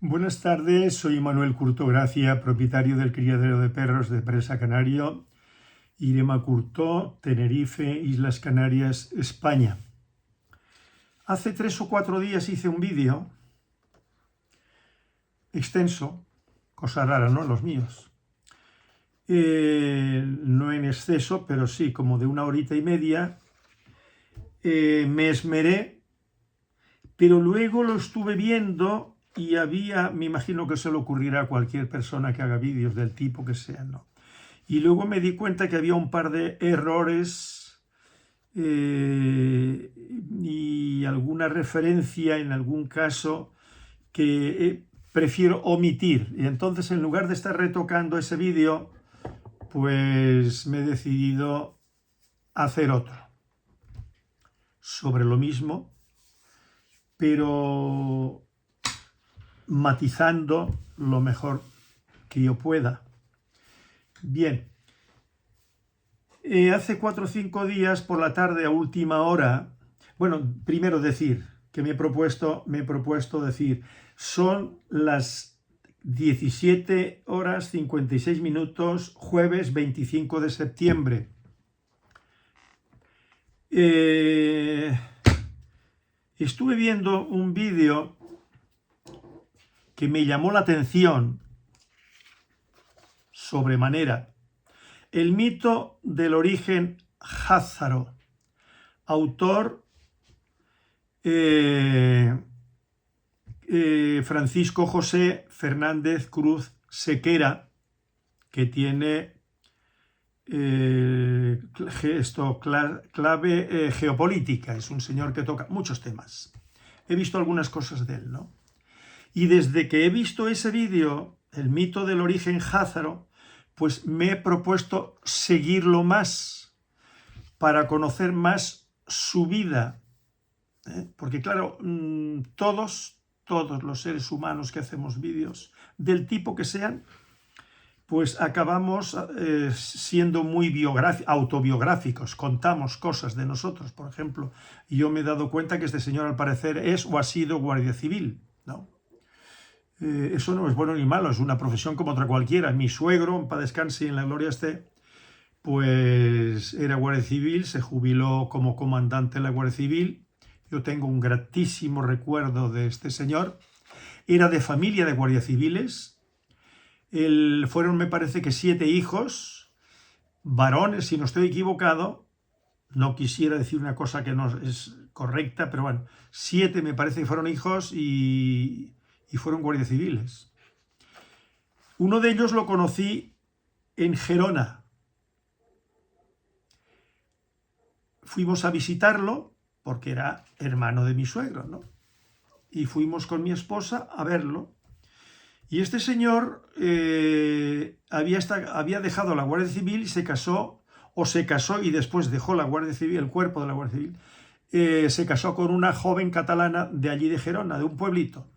Buenas tardes, soy Manuel Curto Gracia, propietario del criadero de perros de Presa Canario, Irema Curto, Tenerife, Islas Canarias, España. Hace 3 o 4 días hice un vídeo extenso, cosa rara, ¿no? Los míos. No en exceso, pero sí, como de 1 horita y media. Me esmeré, pero luego lo estuve viendo y me imagino que se le ocurrirá a cualquier persona que haga vídeos del tipo que sea, ¿no? Y luego me di cuenta que había un par de errores y alguna referencia en algún caso que prefiero omitir. Y entonces, en lugar de estar retocando ese vídeo, pues me he decidido hacer otro sobre lo mismo, pero matizando lo mejor que yo pueda. Bien, hace 4 o 5 días por la tarde a última hora, bueno, primero decir que me he propuesto decir, son las 17:56, jueves 25 de septiembre. Estuve viendo un vídeo que me llamó la atención sobremanera. El mito del origen házaro. Autor Francisco José Fernández Cruz Sequera, que tiene clave geopolítica. Es un señor que toca muchos temas. He visto algunas cosas de él, ¿no? Y desde que he visto ese vídeo, el mito del origen házaro, pues me he propuesto seguirlo más para conocer más su vida. Porque claro, todos los seres humanos que hacemos vídeos, del tipo que sean, pues acabamos siendo muy autobiográficos, contamos cosas de nosotros. Por ejemplo, yo me he dado cuenta que este señor al parecer es o ha sido guardia civil, ¿no? Eso no es bueno ni malo, es una profesión como otra cualquiera. Mi suegro, en paz descanse y en la gloria esté, pues era guardia civil, se jubiló como comandante de la Guardia Civil. Yo tengo un gratísimo recuerdo de este señor. Era de familia de guardias civiles. Fueron, me parece que 7 hijos, varones, si no estoy equivocado. No quisiera decir una cosa que no es correcta, pero bueno, 7 me parece que fueron hijos y fueron guardias civiles. Uno de ellos lo conocí en Gerona. Fuimos a visitarlo porque era hermano de mi suegro, ¿no? Y fuimos con mi esposa a verlo. Y este señor había dejado la Guardia Civil y se casó y después dejó la Guardia Civil, el cuerpo de la Guardia Civil, se casó con una joven catalana de allí de Gerona, de un pueblito.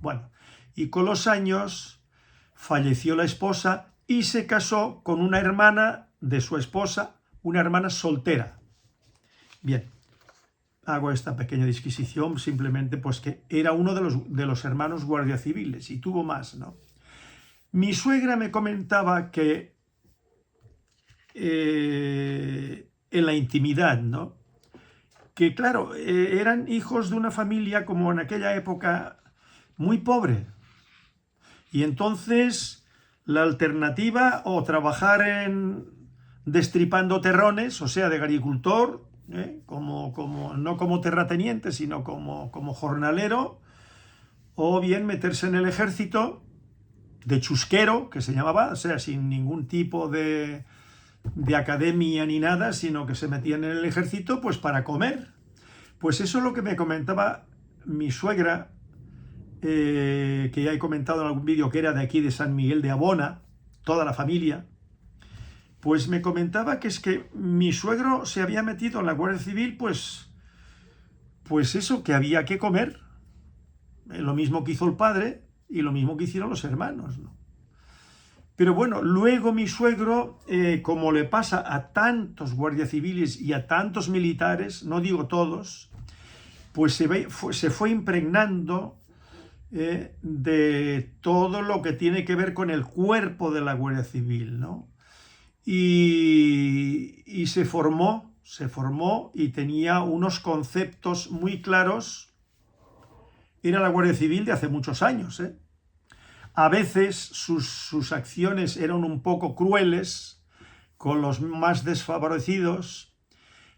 Bueno, y con los años falleció la esposa y se casó con una hermana de su esposa, una hermana soltera. Bien, hago esta pequeña disquisición simplemente pues que era uno de los hermanos guardia civiles y tuvo más, ¿no? Mi suegra me comentaba que en la intimidad, ¿no? Que claro, eran hijos de una familia como en aquella época muy pobre. Y entonces la alternativa o trabajar destripando terrones, o sea, de agricultor, no como terrateniente, sino como jornalero, o bien meterse en el ejército de chusquero, que se llamaba, o sea, sin ningún tipo de academia ni nada, sino que se metían en el ejército pues para comer. Pues eso es lo que me comentaba mi suegra, que ya he comentado en algún vídeo, que era de aquí de San Miguel de Abona, toda la familia. Pues me comentaba que es que mi suegro se había metido en la Guardia Civil, pues eso, que había que comer. Lo mismo que hizo el padre y lo mismo que hicieron los hermanos, ¿no? Pero bueno, luego mi suegro, como le pasa a tantos guardias civiles y a tantos militares, no digo todos, pues se fue impregnando de todo lo que tiene que ver con el cuerpo de la Guardia Civil, ¿no? Y se formó y tenía unos conceptos muy claros. Era la Guardia Civil de hace muchos años, ¿eh? A veces sus acciones eran un poco crueles con los más desfavorecidos,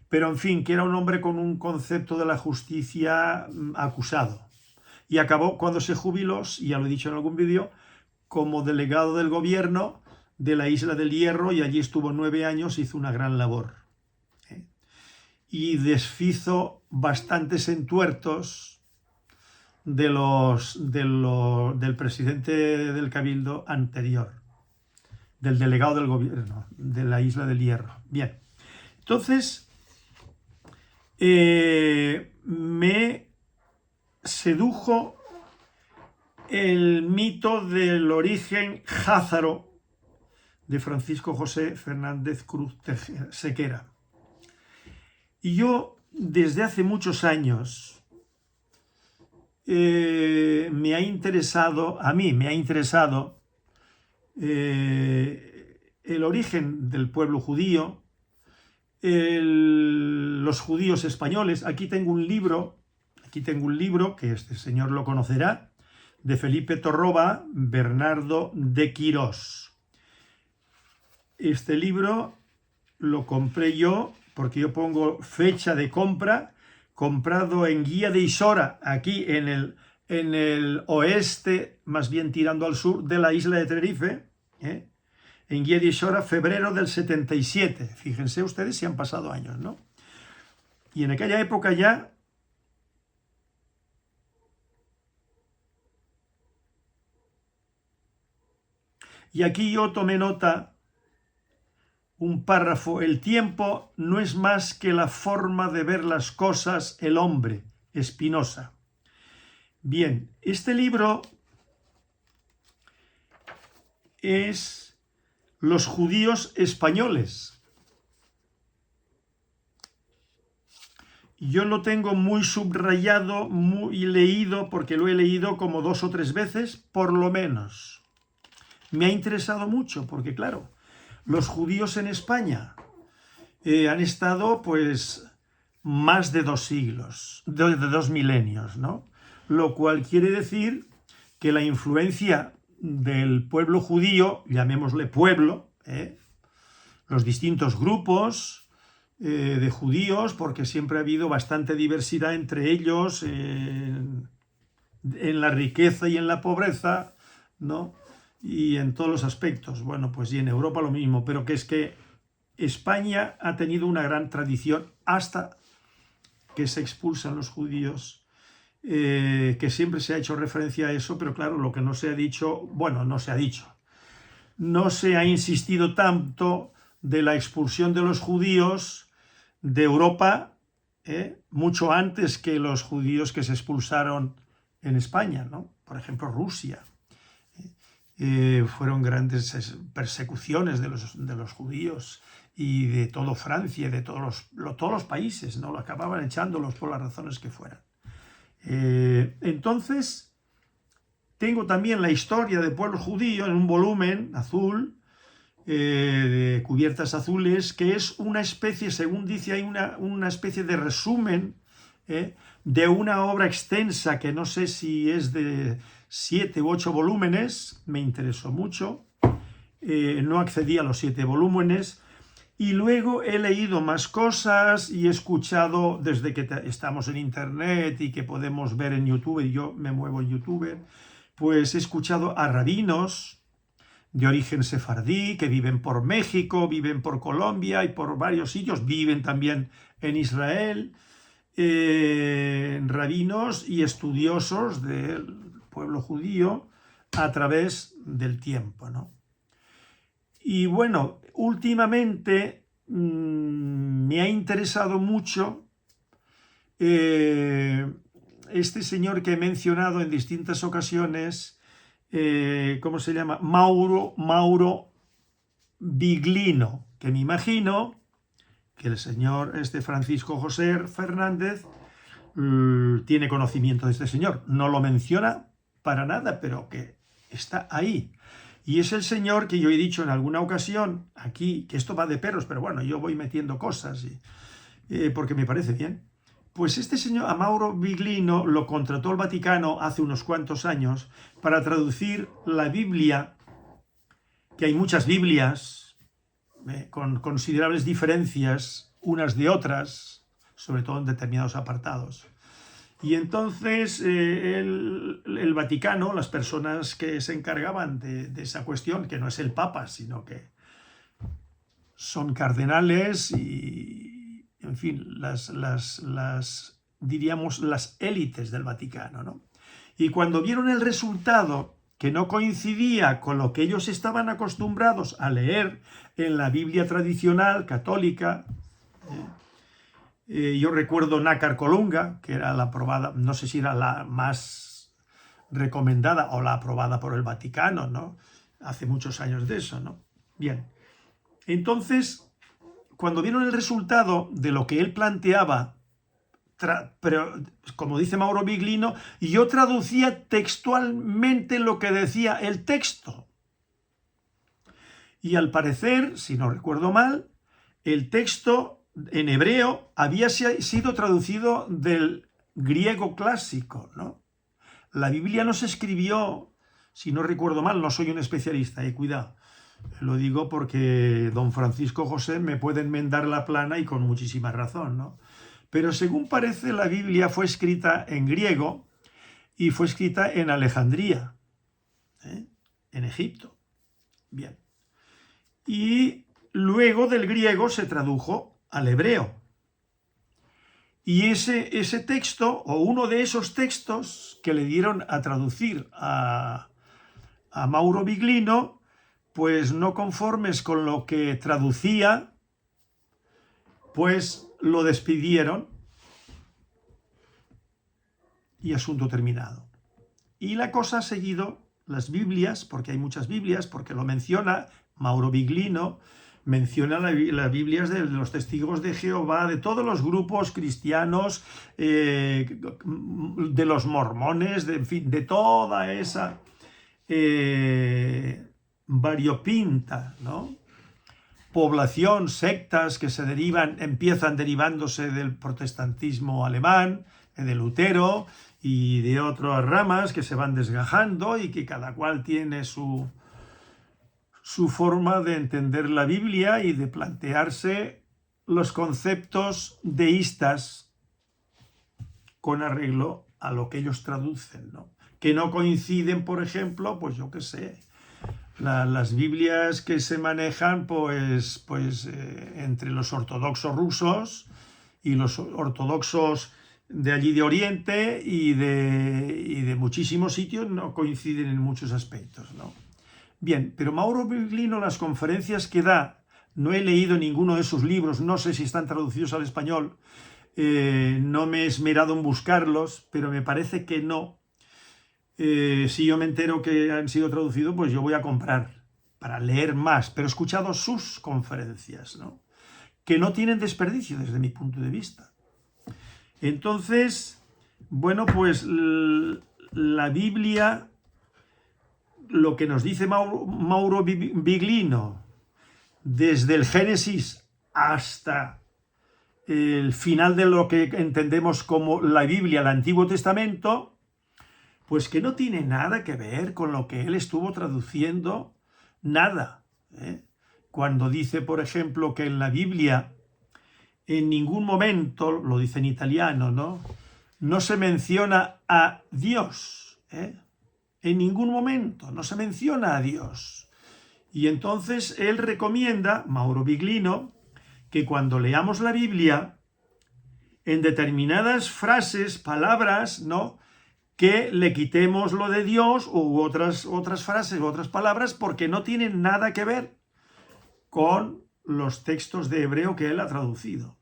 pero en fin, que era un hombre con un concepto de la justicia acusado. Y acabó cuando se jubiló, y ya lo he dicho en algún vídeo, como delegado del gobierno de la Isla del Hierro, y allí estuvo 9 años, hizo una gran labor. Y deshizo bastantes entuertos del presidente del Cabildo anterior, del delegado del gobierno de la Isla del Hierro. Bien, entonces me sedujo el mito del origen házaro de Francisco José Fernández Cruz Sequera. Y yo, desde hace muchos años, me ha interesado el origen del pueblo judío, los judíos españoles. Aquí tengo un libro que este señor lo conocerá, de Felipe Torroba, Bernardo de Quirós. Este libro lo compré yo porque yo pongo fecha de compra, comprado en Guía de Isora, aquí en el oeste, más bien tirando al sur, de la isla de Tenerife, en Guía de Isora, febrero del 77. Fíjense ustedes si han pasado años, ¿no? Y en aquella época ya y aquí yo tomé nota, un párrafo: el tiempo no es más que la forma de ver las cosas, el hombre, Spinoza. Bien, este libro es Los judíos españoles. Yo lo tengo muy subrayado, muy leído, porque lo he leído como 2 o 3 veces, por lo menos. Me ha interesado mucho, porque claro, los judíos en España han estado pues más de 2 siglos, de 2 milenios, ¿no? Lo cual quiere decir que la influencia del pueblo judío, llamémosle pueblo, los distintos grupos de judíos, porque siempre ha habido bastante diversidad entre ellos en la riqueza y en la pobreza, ¿no? Y en todos los aspectos. Bueno, pues y en Europa lo mismo, pero que es que España ha tenido una gran tradición hasta que se expulsan los judíos, que siempre se ha hecho referencia a eso, pero claro, lo que no se ha dicho, bueno, no se ha insistido tanto de la expulsión de los judíos de Europa, mucho antes que los judíos que se expulsaron en España, ¿no? Por ejemplo, Rusia. Fueron grandes persecuciones de los judíos y de toda Francia, de todos los países, ¿no? Lo acababan echándolos por las razones que fueran. Entonces, tengo también la historia del pueblo judío en un volumen azul, de cubiertas azules, que es una especie, según dice, hay una especie de resumen de una obra extensa que no sé si es de 7 u 8 volúmenes, me interesó mucho, no accedí a los 7 volúmenes, y luego he leído más cosas y he escuchado, desde que estamos en internet y que podemos ver en YouTube, y yo me muevo en YouTube, pues he escuchado a rabinos de origen sefardí que viven por México, viven por Colombia y por varios sitios, viven también en Israel, rabinos y estudiosos del pueblo judío a través del tiempo, ¿no? Y bueno, últimamente me ha interesado mucho este señor que he mencionado en distintas ocasiones, ¿cómo se llama? Mauro Biglino, que me imagino que el señor Francisco José Fernández tiene conocimiento de este señor. No lo menciona, para nada, pero que está ahí. Y es el Señor que yo he dicho en alguna ocasión aquí, que esto va de perros, pero bueno, yo voy metiendo cosas porque me parece bien. Pues este señor, a Mauro Biglino, lo contrató el Vaticano hace unos cuantos años para traducir la Biblia, que hay muchas Biblias con considerables diferencias unas de otras, sobre todo en determinados apartados. Y entonces el Vaticano, las personas que se encargaban de esa cuestión, que no es el Papa, sino que son cardenales y, en fin, diríamos, las élites del Vaticano, ¿no? Y cuando vieron el resultado, que no coincidía con lo que ellos estaban acostumbrados a leer en la Biblia tradicional católica, yo recuerdo Nácar Colunga, que era la aprobada, no sé si era la más recomendada o la aprobada por el Vaticano, ¿no? Hace muchos años de eso, ¿no? Bien, entonces, cuando vieron el resultado de lo que él planteaba, pero como dice Mauro Biglino, yo traducía textualmente lo que decía el texto. Y al parecer, si no recuerdo mal, el texto en hebreo había sido traducido del griego clásico, ¿no? La Biblia no se escribió, si no recuerdo mal, no soy un especialista, cuidado. Lo digo porque don Francisco José me puede enmendar la plana y con muchísima razón, ¿no? Pero según parece, la Biblia fue escrita en griego y fue escrita en Alejandría, en Egipto. Bien. Y luego del griego se tradujo al hebreo. Y ese texto, o uno de esos textos que le dieron a traducir a Mauro Biglino, pues no conformes con lo que traducía, pues lo despidieron y asunto terminado. Y la cosa ha seguido, las Biblias, porque hay muchas Biblias, porque lo menciona Mauro Biglino, menciona las Biblias de los testigos de Jehová, de todos los grupos cristianos, de los mormones, en fin, de toda esa variopinta, ¿no? Población, sectas que se empiezan derivándose del protestantismo alemán, de Lutero y de otras ramas que se van desgajando y que cada cual tiene su forma de entender la Biblia y de plantearse los conceptos deístas con arreglo a lo que ellos traducen, ¿no? Que no coinciden, por ejemplo, pues yo qué sé, las Biblias que se manejan pues entre los ortodoxos rusos y los ortodoxos de allí de Oriente y de muchísimos sitios no coinciden en muchos aspectos, ¿no? Bien, pero Mauro Biglino, las conferencias que da, no he leído ninguno de sus libros, no sé si están traducidos al español, no me he esmerado en buscarlos, pero me parece que no. Si yo me entero que han sido traducidos, pues yo voy a comprar para leer más, pero he escuchado sus conferencias, ¿no? Que no tienen desperdicio desde mi punto de vista. Entonces, bueno, pues la Biblia, lo que nos dice Mauro Biglino, desde el Génesis hasta el final de lo que entendemos como la Biblia, el Antiguo Testamento, pues que no tiene nada que ver con lo que él estuvo traduciendo, nada. Cuando dice, por ejemplo, que en la Biblia en ningún momento, lo dice en italiano, no se menciona a Dios, en ningún momento no se menciona a Dios. Y entonces él recomienda, Mauro Biglino, que cuando leamos la Biblia, en determinadas frases, palabras, que le quitemos lo de Dios u otras frases, otras palabras, porque no tienen nada que ver con los textos de hebreo que él ha traducido.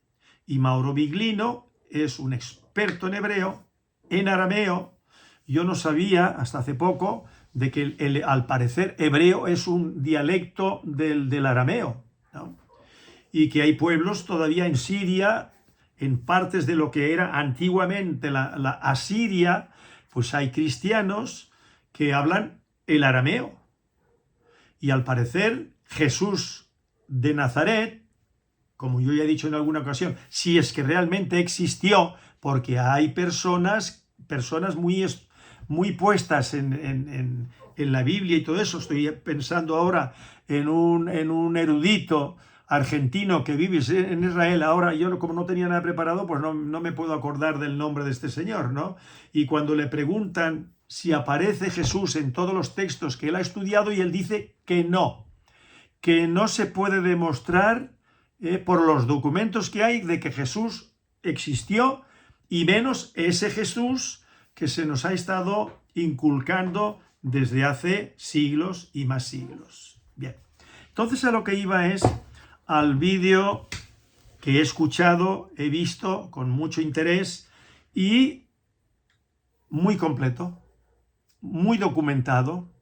Y Mauro Biglino es un experto en hebreo, en arameo. Yo no sabía hasta hace poco de que al parecer hebreo es un dialecto del arameo, ¿no? Y que hay pueblos todavía en Siria, en partes de lo que era antiguamente la Asiria, pues hay cristianos que hablan el arameo. Y al parecer Jesús de Nazaret, como yo ya he dicho en alguna ocasión, si es que realmente existió, porque hay personas muy puestas en la Biblia y todo eso. Estoy pensando ahora en un erudito argentino que vive en Israel. Ahora yo, como no tenía nada preparado, pues no me puedo acordar del nombre de este señor, ¿no? Y cuando le preguntan si aparece Jesús en todos los textos que él ha estudiado, y él dice que no se puede demostrar por los documentos que hay de que Jesús existió, y menos ese Jesús que se nos ha estado inculcando desde hace siglos y más siglos. Bien, entonces a lo que iba es al vídeo que he escuchado, he visto con mucho interés y muy completo, muy documentado.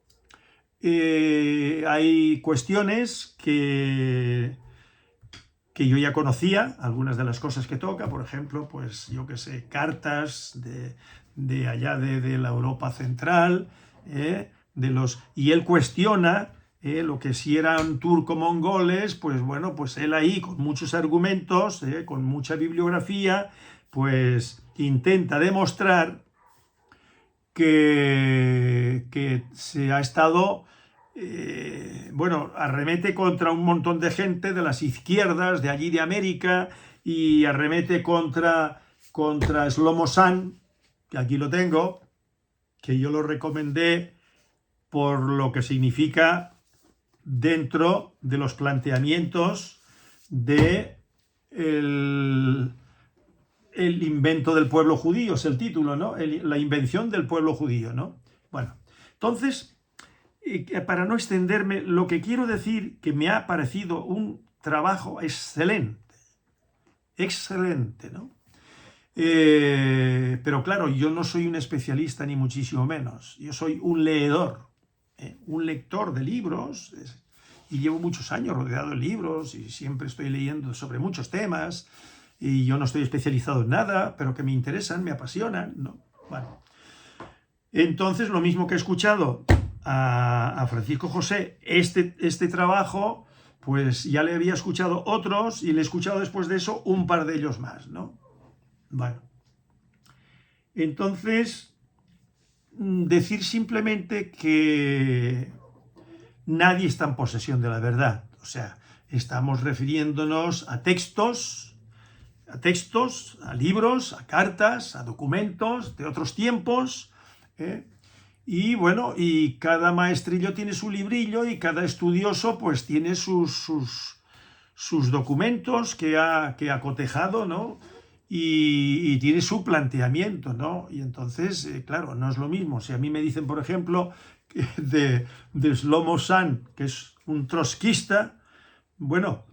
Hay cuestiones que yo ya conocía, algunas de las cosas que toca, por ejemplo, pues yo que sé, cartas de allá de la Europa central, y él cuestiona lo que si eran turco-mongoles, pues bueno, pues él ahí con muchos argumentos, con mucha bibliografía, pues intenta demostrar que se ha estado, bueno, arremete contra un montón de gente de las izquierdas de allí de América, y arremete contra Shlomo San, que aquí lo tengo, que yo lo recomendé por lo que significa dentro de los planteamientos de el invento del pueblo judío, es el título, ¿no? La invención del pueblo judío, ¿no? Bueno, entonces, para no extenderme, lo que quiero decir que me ha parecido un trabajo excelente, ¿no? Pero claro, yo no soy un especialista ni muchísimo menos, yo soy un leedor, un lector de libros, y llevo muchos años rodeado de libros y siempre estoy leyendo sobre muchos temas, y yo no estoy especializado en nada, pero que me interesan, me apasionan, ¿no? Bueno, entonces lo mismo que he escuchado a Francisco José, este trabajo, pues ya le había escuchado otros, y le he escuchado después de eso un par de ellos más, ¿no? Bueno, entonces decir simplemente que nadie está en posesión de la verdad. O sea, estamos refiriéndonos a textos, a libros, a cartas, a documentos de otros tiempos, y bueno, y cada maestrillo tiene su librillo, y cada estudioso pues tiene sus documentos que ha cotejado, ¿no? Y tiene su planteamiento, ¿no? Y entonces, claro, no es lo mismo. Si a mí me dicen, por ejemplo, de Shlomo San, que es un trotskista, bueno,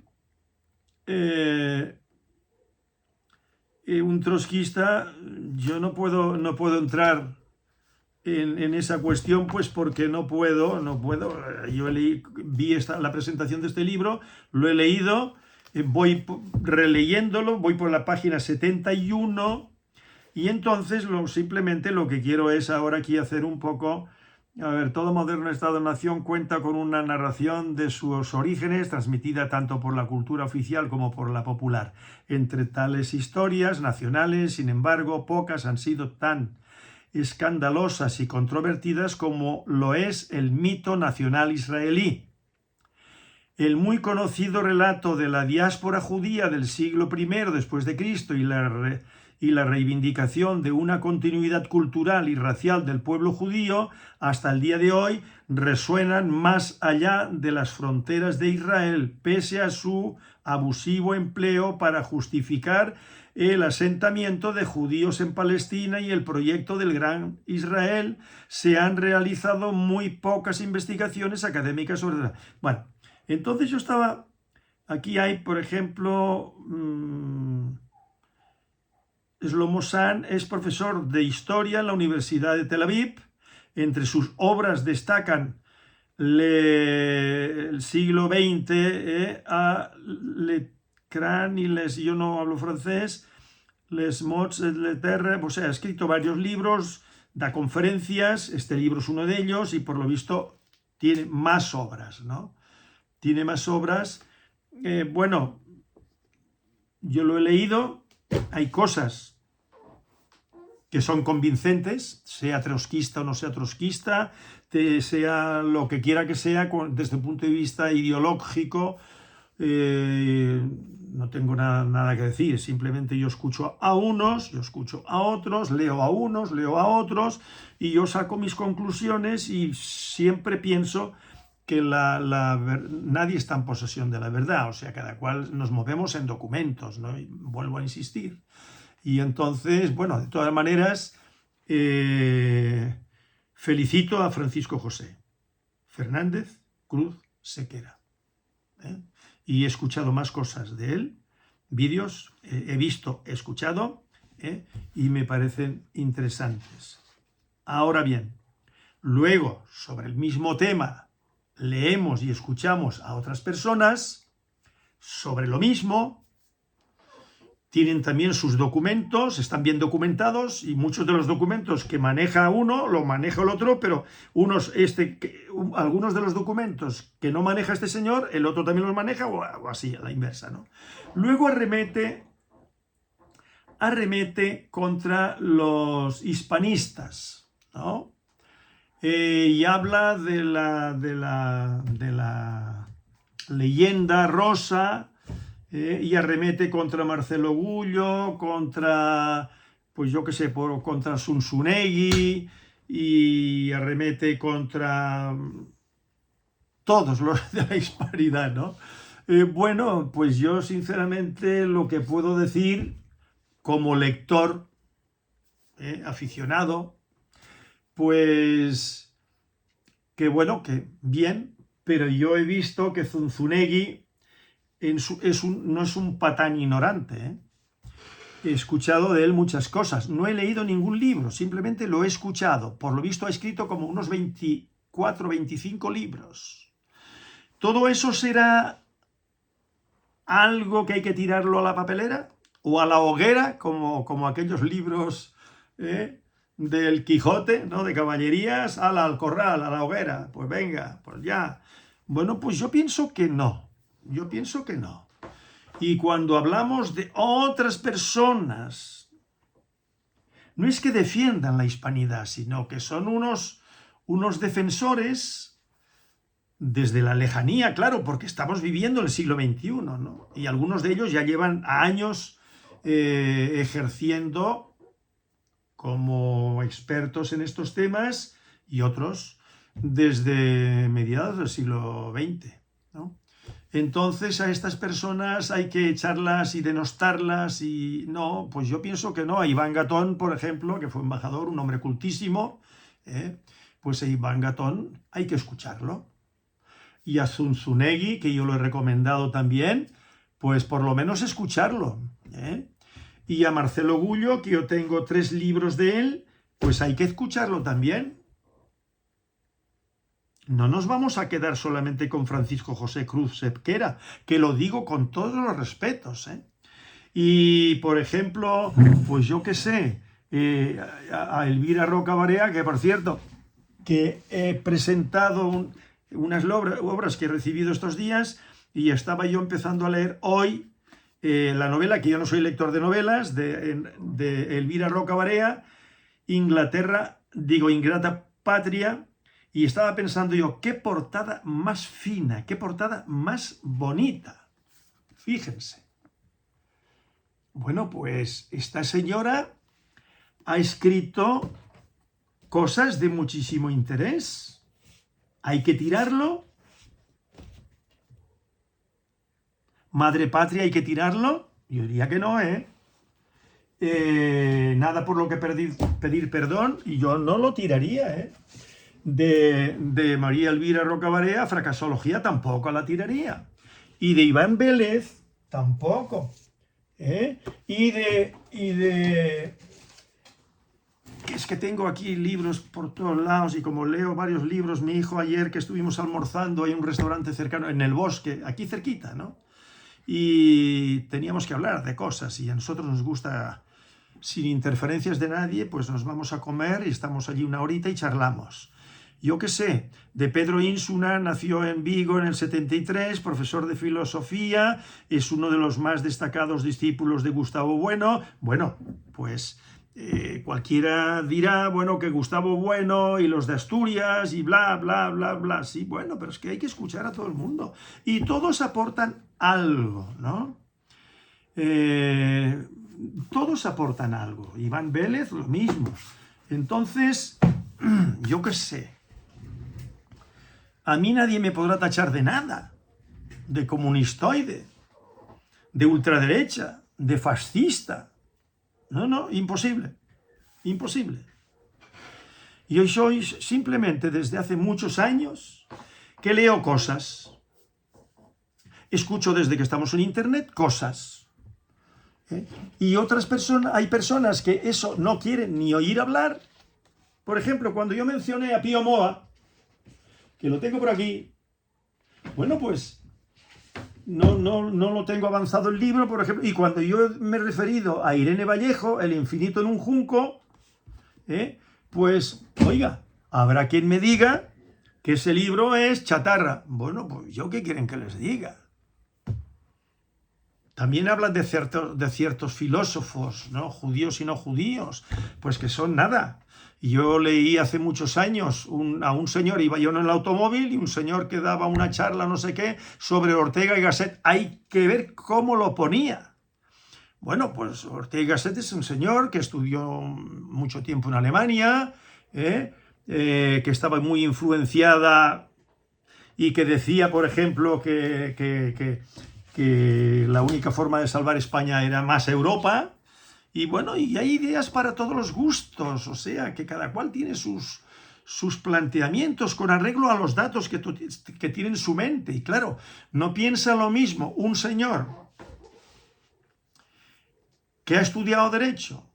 un trotskista, yo no puedo entrar en esa cuestión, pues porque no puedo. Yo vi la presentación de este libro, lo he leído, voy releyéndolo, voy por la página 71, y entonces simplemente lo que quiero es ahora aquí hacer un poco. A ver, todo moderno Estado-nación cuenta con una narración de sus orígenes, transmitida tanto por la cultura oficial como por la popular. Entre tales historias nacionales, sin embargo, pocas han sido tan escandalosas y controvertidas como lo es el mito nacional israelí. El muy conocido relato de la diáspora judía del siglo I después de Cristo y la reivindicación de una continuidad cultural y racial del pueblo judío hasta el día de hoy resuenan más allá de las fronteras de Israel, pese a su abusivo empleo para justificar el asentamiento de judíos en Palestina y el proyecto del Gran Israel. Se han realizado muy pocas investigaciones académicas sobre... Bueno, entonces yo estaba... Aquí hay, por ejemplo... Shlomo San es profesor de Historia en la Universidad de Tel Aviv. Entre sus obras destacan el siglo XX, a Lecran y yo no hablo francés, Les Mots et les Terres, o sea, ha escrito varios libros da conferencias, este libro es uno de ellos, y por lo visto tiene más obras, ¿no? Tiene más obras. Bueno, yo lo he leído, hay cosas que son convincentes, sea trotskista o no sea trotskista, sea lo que quiera que sea, desde el punto de vista ideológico, no tengo nada que decir, simplemente yo escucho a unos, yo escucho a otros, leo a unos, leo a otros, y yo saco mis conclusiones y siempre pienso que nadie está en posesión de la verdad, o sea, cada cual nos movemos en documentos, ¿no? Y vuelvo a insistir. Y entonces, bueno, de todas maneras, felicito a Francisco José Fernández Cruz Sequera. Y he escuchado más cosas de él, vídeos, he visto, he escuchado, y me parecen interesantes. Ahora bien, luego, sobre el mismo tema, leemos y escuchamos a otras personas sobre lo mismo. Tienen también sus documentos, están bien documentados, y muchos de los documentos que maneja uno, lo maneja el otro, pero algunos de los documentos que no maneja este señor, el otro también los maneja, o así, a la inversa, ¿no? Luego arremete contra los hispanistas, ¿no? Y habla de la leyenda rosa, y arremete contra Marcelo Gullo, contra, pues yo qué sé, contra Zunzunegui, y arremete contra todos los de la hispanidad, ¿no? Bueno, pues yo sinceramente lo que puedo decir como lector, aficionado, pues que bueno, que bien, pero yo he visto que Zunzunegui no es un patán ignorante, He escuchado de él muchas cosas. No he leído ningún libro, simplemente lo he escuchado. Por lo visto ha escrito como unos 24, 25 libros. ¿Todo eso será algo que hay que tirarlo a la papelera? ¿O a la hoguera, como aquellos libros del Quijote, ¿no? De caballerías, al corral, a la hoguera? Pues venga, pues ya. Bueno, pues yo pienso que no. Yo pienso que no. Y cuando hablamos de otras personas, no es que defiendan la hispanidad, sino que son unos defensores desde la lejanía, claro, porque estamos viviendo el siglo XXI, ¿no? Y algunos de ellos ya llevan años ejerciendo como expertos en estos temas, y otros desde mediados del siglo XX, ¿no? Entonces a estas personas hay que echarlas y denostarlas, y no, pues yo pienso que no. A Iván Gatón, por ejemplo, que fue embajador, un hombre cultísimo, pues a Iván Gatón hay que escucharlo. Y a Zunzunegui, que yo lo he recomendado también, pues por lo menos escucharlo. Y a Marcelo Gullo, que yo tengo 3 libros de él, pues hay que escucharlo también. No nos vamos a quedar solamente con Francisco José Cruz Sequera, que lo digo con todos los respetos, Y, por ejemplo, pues yo qué sé, a Elvira Roca Barea, que por cierto, que he presentado unas obras que he recibido estos días, y estaba yo empezando a leer hoy la novela, que yo no soy lector de novelas, de Elvira Roca Barea, Ingrata Patria. Y estaba pensando yo, qué portada más fina, qué portada más bonita. Fíjense. Bueno, pues esta señora ha escrito cosas de muchísimo interés. ¿Hay que tirarlo? ¿Madre patria hay que tirarlo? Yo diría que no, nada por lo que pedir perdón, y yo no lo tiraría, De María Elvira Roca Barea, Fracasología, tampoco la tiraría. Y de Iván Vélez, tampoco. Y de... Es que tengo aquí libros por todos lados, y como leo varios libros, mi hijo ayer que estuvimos almorzando, hay un restaurante cercano, en el bosque, aquí cerquita, ¿no? Y teníamos que hablar de cosas, y a nosotros nos gusta sin interferencias de nadie, pues nos vamos a comer y estamos allí una horita y charlamos. Yo qué sé, de Pedro Insuna, nació en Vigo en el 73, profesor de filosofía, es uno de los más destacados discípulos de Gustavo Bueno. Bueno, pues cualquiera dirá, bueno, que Gustavo Bueno y los de Asturias y bla, bla, bla, bla. Sí, bueno, pero es que hay que escuchar a todo el mundo. Y todos aportan algo, ¿no? Todos aportan algo. Iván Vélez, lo mismo. Entonces, yo qué sé. A mí nadie me podrá tachar de nada, de comunistoide, de ultraderecha, de fascista. No, no, imposible, imposible. Yo soy simplemente desde hace muchos años que leo cosas, escucho desde que estamos en internet cosas. Y otras personas, hay personas que eso no quieren ni oír hablar. Por ejemplo, cuando yo mencioné a Pío Moa, que lo tengo por aquí, bueno, pues no lo tengo avanzado el libro, por ejemplo, y cuando yo me he referido a Irene Vallejo, El infinito en un junco, pues, oiga, habrá quien me diga que ese libro es chatarra. Bueno, pues yo qué quieren que les diga. También hablan de ciertos filósofos, ¿no? Judíos y no judíos, pues que son nada. Yo leí hace muchos años a un señor, iba yo en el automóvil, y un señor que daba una charla, no sé qué, sobre Ortega y Gasset. Hay que ver cómo lo ponía. Bueno, pues Ortega y Gasset es un señor que estudió mucho tiempo en Alemania, que estaba muy influenciada y que decía, por ejemplo, que la única forma de salvar España era más Europa. Y bueno, y hay ideas para todos los gustos, o sea, que cada cual tiene sus planteamientos con arreglo a los datos que tiene en su mente. Y claro, no piensa lo mismo un señor que ha estudiado Derecho,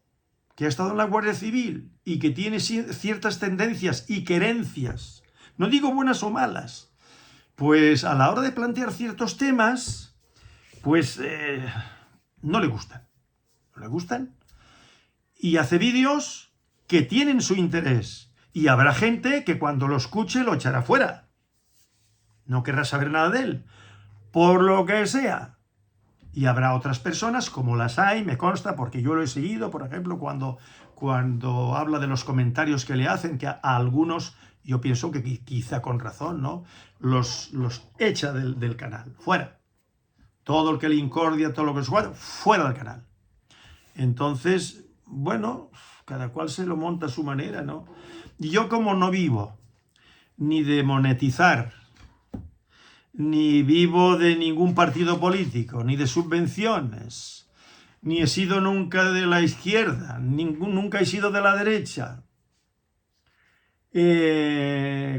que ha estado en la Guardia Civil y que tiene ciertas tendencias y querencias, no digo buenas o malas, pues a la hora de plantear ciertos temas, pues no le gustan. No le gustan. Y hace vídeos que tienen su interés. Y habrá gente que cuando lo escuche lo echará fuera. No querrá saber nada de él. Por lo que sea. Y habrá otras personas, como las hay, me consta, porque yo lo he seguido, por ejemplo, cuando habla de los comentarios que le hacen, que a algunos, yo pienso que quizá con razón, ¿no? Los echa del canal. Fuera. Todo el que le incordia, todo lo que es fuera del canal. Entonces, bueno, cada cual se lo monta a su manera, ¿no? Y yo, como no vivo ni de monetizar, ni vivo de ningún partido político, ni de subvenciones, ni he sido nunca de la izquierda, nunca he sido de la derecha.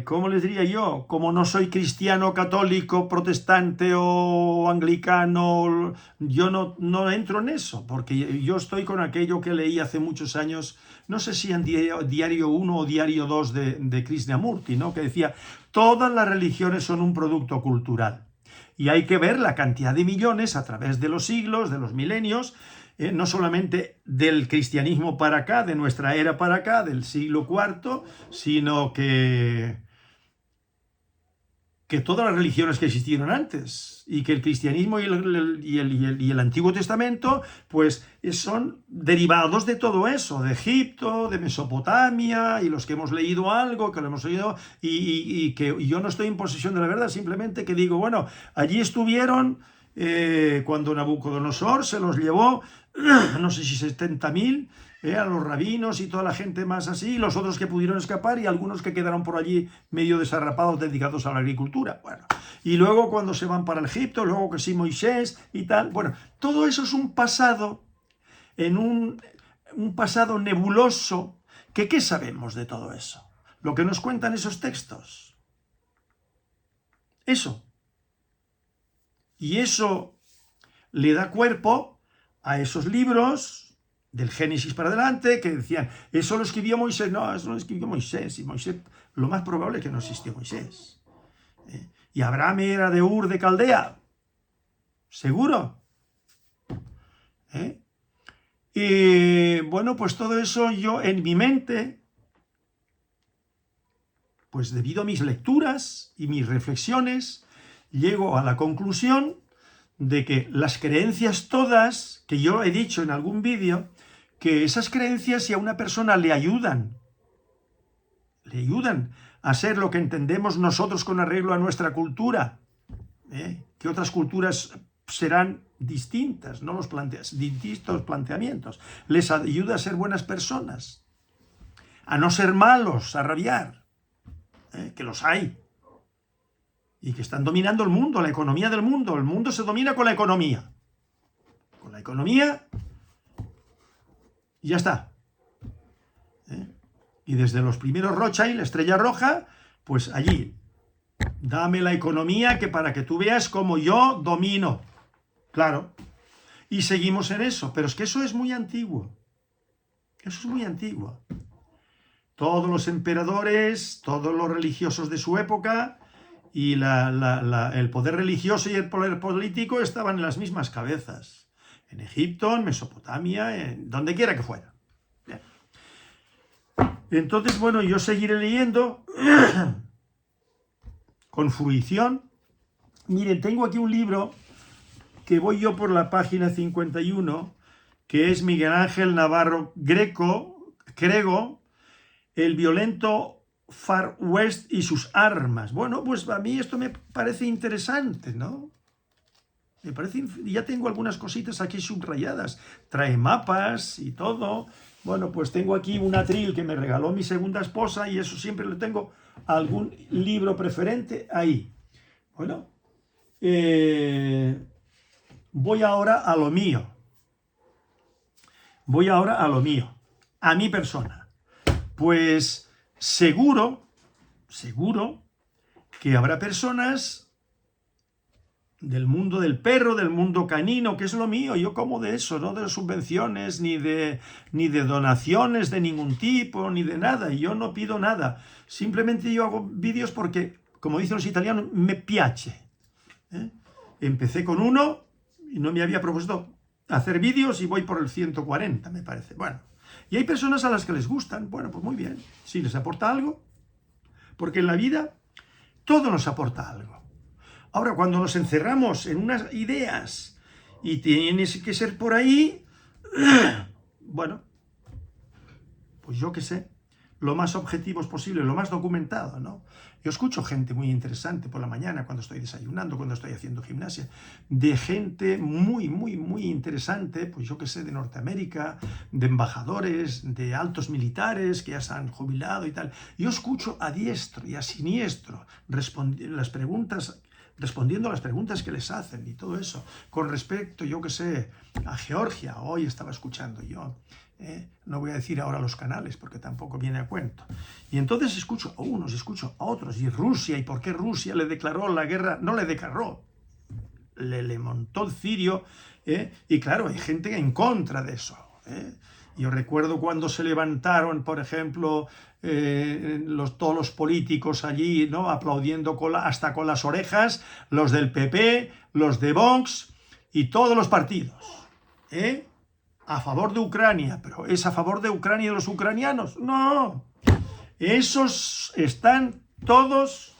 ¿Cómo les diría yo? Como no soy cristiano, católico, protestante o anglicano, yo no entro en eso, porque yo estoy con aquello que leí hace muchos años, no sé si en Diario 1 o Diario 2 de Krishnamurti, ¿no? Que decía, todas las religiones son un producto cultural. Y hay que ver la cantidad de millones a través de los siglos, de los milenios, no solamente del cristianismo para acá, de nuestra era para acá, del siglo IV, sino que todas las religiones que existieron antes, y que el cristianismo y el Antiguo Testamento, pues son derivados de todo eso, de Egipto, de Mesopotamia, y los que hemos leído algo, que lo hemos leído, y que yo no estoy en posesión de la verdad, simplemente que digo, bueno, allí estuvieron cuando Nabucodonosor se los llevó, no sé si 70.000, a los rabinos y toda la gente más así, los otros que pudieron escapar y algunos que quedaron por allí medio desarrapados dedicados a la agricultura. Bueno, y luego cuando se van para el Egipto, luego que sí Moisés y tal, bueno, todo eso es un pasado, en un pasado nebuloso, que ¿qué sabemos de todo eso? Lo que nos cuentan esos textos. Eso. Y eso le da cuerpo a esos libros del Génesis para adelante, que decían, eso lo escribió Moisés. No, eso lo escribió Moisés, y Moisés, lo más probable es que no existió Moisés. Y Abraham era de Ur de Caldea, seguro. Y bueno, pues todo eso yo en mi mente, pues debido a mis lecturas y mis reflexiones, llego a la conclusión de que las creencias todas, que yo he dicho en algún vídeo, que esas creencias, si a una persona le ayudan a ser lo que entendemos nosotros con arreglo a nuestra cultura, que otras culturas serán distintas, no los distintos planteamientos, les ayuda a ser buenas personas, a no ser malos, a rabiar, que los hay, y que están dominando el mundo, la economía del mundo. El mundo se domina con la economía. Con la economía, y ya está. Y desde los primeros Rothschild, la Estrella Roja, pues allí, dame la economía que para que tú veas cómo yo domino. Claro. Y seguimos en eso. Pero es que eso es muy antiguo. Eso es muy antiguo. Todos los emperadores, todos los religiosos de su época y el poder religioso y el poder político estaban en las mismas cabezas. En Egipto, en Mesopotamia, en donde quiera que fuera. Bien. Entonces, bueno, yo seguiré leyendo con fruición. Miren, tengo aquí un libro que voy yo por la página 51, que es Miguel Ángel Navarro Grego, El violento Far West y sus armas. Bueno, pues a mí esto me parece interesante, ¿no? Me parece, ya tengo algunas cositas aquí subrayadas. Trae mapas y todo. Bueno, pues tengo aquí un atril que me regaló mi segunda esposa y eso siempre le tengo algún libro preferente ahí. Bueno, voy ahora a lo mío. A mi persona. Pues seguro que habrá personas del mundo del perro, del mundo canino, que es lo mío. Yo como de eso, no de subvenciones, ni de donaciones de ningún tipo, ni de nada. Y yo no pido nada. Simplemente yo hago vídeos porque, como dicen los italianos, me piace. Empecé con uno y no me había propuesto hacer vídeos y voy por el 140, me parece. Bueno, y hay personas a las que les gustan. Bueno, pues muy bien. Si les aporta algo, porque en la vida todo nos aporta algo. Ahora, cuando nos encerramos en unas ideas y tienes que ser por ahí, bueno, pues yo qué sé, lo más objetivos posible, lo más documentado, ¿no? Yo escucho gente muy interesante por la mañana, cuando estoy desayunando, cuando estoy haciendo gimnasia, de gente muy, muy, muy interesante, pues yo qué sé, de Norteamérica, de embajadores, de altos militares que ya se han jubilado y tal. Yo escucho a diestro y a siniestro respondiendo a las preguntas que les hacen y todo eso. Con respecto, yo qué sé, a Georgia, hoy estaba escuchando yo. No voy a decir ahora los canales porque tampoco viene a cuento. Y entonces escucho a unos, escucho a otros. Y Rusia, ¿y por qué Rusia le declaró la guerra? No le declaró, le montó el cirio. Y claro, hay gente en contra de eso. Yo recuerdo cuando se levantaron, por ejemplo, todos los políticos allí, ¿no?, aplaudiendo hasta con las orejas, los del PP, los de Vox y todos los partidos. A favor de Ucrania, pero ¿es a favor de Ucrania y de los ucranianos? No, esos están todos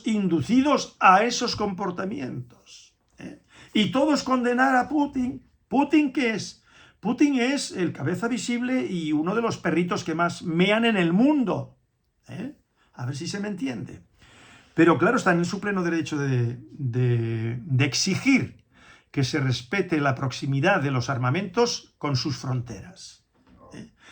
inducidos a esos comportamientos. Y todos condenar a Putin. ¿Putin qué es? Putin es el cabeza visible y uno de los perritos que más mean en el mundo. A ver si se me entiende. Pero claro, están en su pleno derecho de exigir que se respete la proximidad de los armamentos con sus fronteras.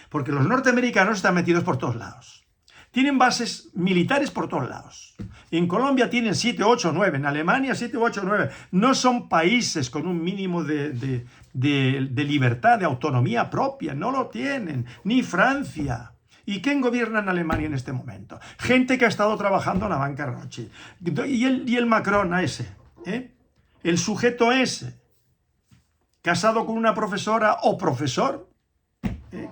Porque los norteamericanos están metidos por todos lados. Tienen bases militares por todos lados. En Colombia tienen 7, 8, 9. En Alemania 7, 8, 9. No son países con un mínimo de libertad, de autonomía propia. No lo tienen. Ni Francia. ¿Y quién gobierna en Alemania en este momento? Gente que ha estado trabajando en la banca Rothschild. Y el Macron ese. El sujeto ese, casado con una profesora o profesor,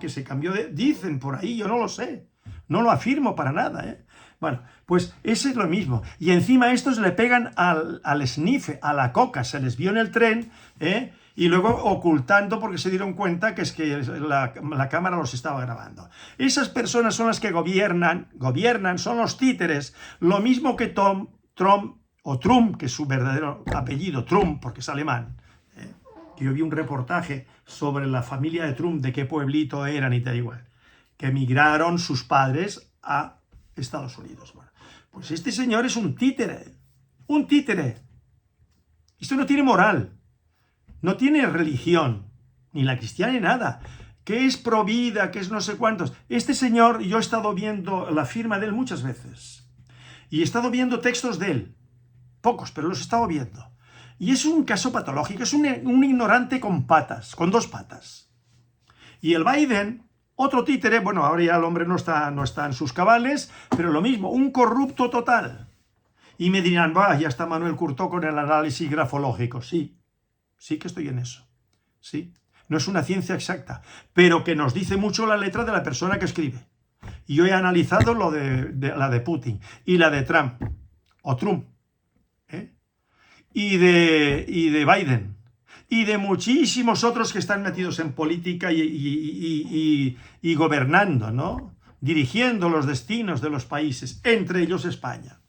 que se cambió dicen por ahí, yo no lo sé, no lo afirmo para nada. Bueno, pues ese es lo mismo. Y encima estos le pegan al sniff, a la coca, se les vio en el tren, Y luego ocultando porque se dieron cuenta que es que la cámara los estaba grabando. Esas personas son las que gobiernan, son los títeres, lo mismo que Trump, que es su verdadero apellido, Trump, porque es alemán. Que yo vi un reportaje sobre la familia de Trump, de qué pueblito eran y tal igual, que emigraron sus padres a Estados Unidos. Bueno, pues este señor es un títere, un títere. Esto no tiene moral. No tiene religión, ni la cristiana ni nada. Que es pro vida, que es no sé cuántos. Este señor, yo he estado viendo la firma de él muchas veces. Y he estado viendo textos de él. Pocos, pero los he estado viendo. Y es un caso patológico, es un ignorante con patas, con dos patas. Y el Biden, otro títere, bueno, ahora ya el hombre no está en sus cabales, pero lo mismo, un corrupto total. Y me dirán, va, ya está Manuel Curto con el análisis grafológico. Sí que estoy en eso, sí. No es una ciencia exacta, pero que nos dice mucho la letra de la persona que escribe. Y yo he analizado la de Putin y la de Trump, o Trump, y de Biden, y de muchísimos otros que están metidos en política y gobernando, ¿no? Dirigiendo los destinos de los países, entre ellos España.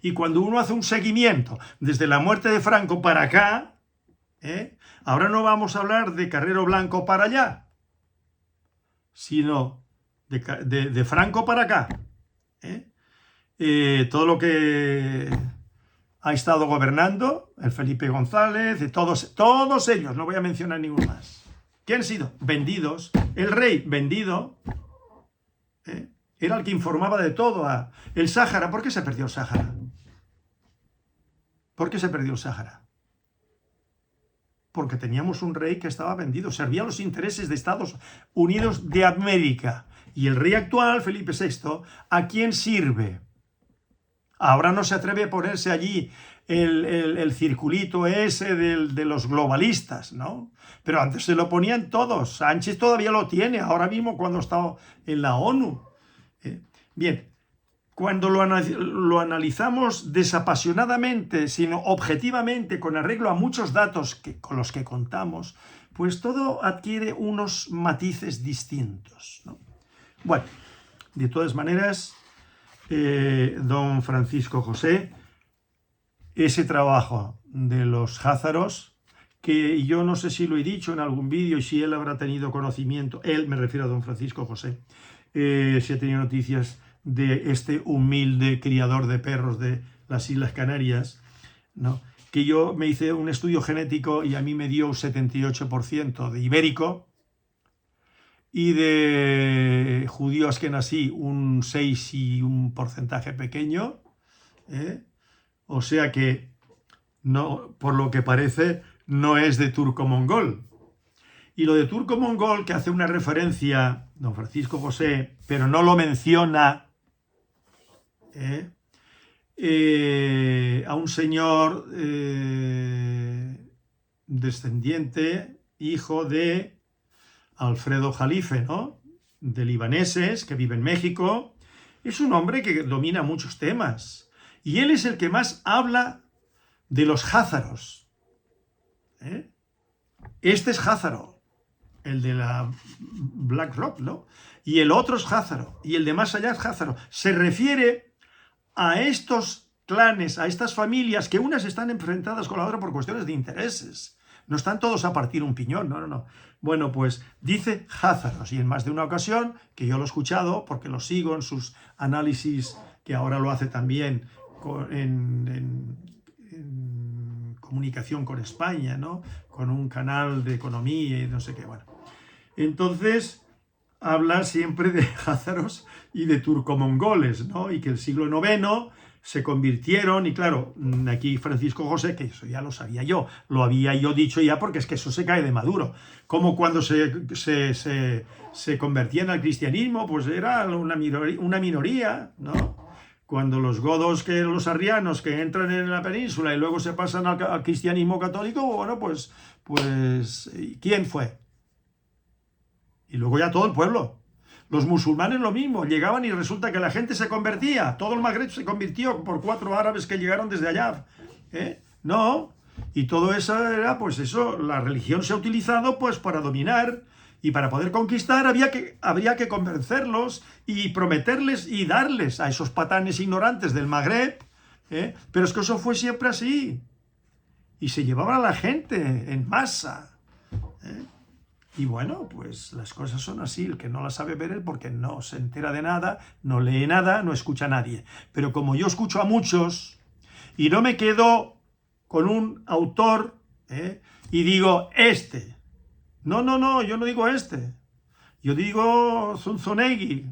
Y cuando uno hace un seguimiento desde la muerte de Franco para acá, ahora no vamos a hablar de Carrero Blanco para allá, sino de Franco para acá. Todo lo que ha estado gobernando, el Felipe González, de todos ellos, no voy a mencionar ninguno más. ¿Qué han sido? Vendidos. El rey, vendido. Era el que informaba de todo. El Sáhara, ¿por qué se perdió el Sáhara? ¿Por qué se perdió el Sáhara? Porque teníamos un rey que estaba vendido, servía a los intereses de Estados Unidos de América. Y el rey actual, Felipe VI, ¿a quién sirve? Ahora no se atreve a ponerse allí el circulito ese de los globalistas, ¿no? Pero antes se lo ponían todos. Sánchez todavía lo tiene, ahora mismo cuando está en la ONU. Bien. Cuando lo analizamos desapasionadamente, sino objetivamente, con arreglo a muchos datos con los que contamos, pues todo adquiere unos matices distintos, ¿no? Bueno, de todas maneras, don Francisco José, ese trabajo de los házaros, que yo no sé si lo he dicho en algún vídeo y si él habrá tenido conocimiento, él, me refiero a don Francisco José, si ha tenido noticias de este humilde criador de perros de las Islas Canarias, ¿no? Que yo me hice un estudio genético y a mí me dio un 78% de ibérico y de judío askenazí un 6 y un porcentaje pequeño, o sea que, no, por lo que parece, no es de turco-mongol. Y lo de turco-mongol, que hace una referencia don Francisco José, pero no lo menciona, a un señor descendiente, hijo de Alfredo Jalife, ¿no? De libaneses, que vive en México. Es un hombre que domina muchos temas. Y él es el que más habla de los házaros. Este es házaro, el de la Black Rock, ¿no? Y el otro es házaro, y el de más allá es házaro. Se refiere a estos clanes, a estas familias, que unas están enfrentadas con la otra por cuestiones de intereses. No están todos a partir un piñón, no. Bueno, pues dice házaros, y en más de una ocasión, que yo lo he escuchado, porque lo sigo en sus análisis, que ahora lo hace también en comunicación con España, ¿no? Con un canal de economía y no sé qué, bueno. Entonces, habla siempre de házaros y de turcomongoles, ¿no? Y que el siglo IX se convirtieron, y claro, aquí Francisco José, que eso ya lo sabía yo, lo había yo dicho ya, porque es que eso se cae de maduro. Como cuando se convertían al cristianismo, pues era una minoría, ¿no? Cuando los godos, que los arrianos, que entran en la península y luego se pasan al cristianismo católico, bueno, pues, ¿quién fue? Y luego ya todo el pueblo. Los musulmanes lo mismo, llegaban y resulta que la gente se convertía. Todo el Magreb se convirtió por 4 árabes que llegaron desde allá. No, Y todo eso era, pues eso, la religión se ha utilizado pues para dominar y para poder conquistar habría que convencerlos y prometerles y darles a esos patanes ignorantes del Magreb, pero es que eso fue siempre así. Y se llevaba a la gente en masa. Y bueno, pues las cosas son así. El que no las sabe ver es porque no se entera de nada, no lee nada, no escucha a nadie. Pero como yo escucho a muchos y no me quedo con un autor y digo este. No, yo no digo este. Yo digo Zunzunegui.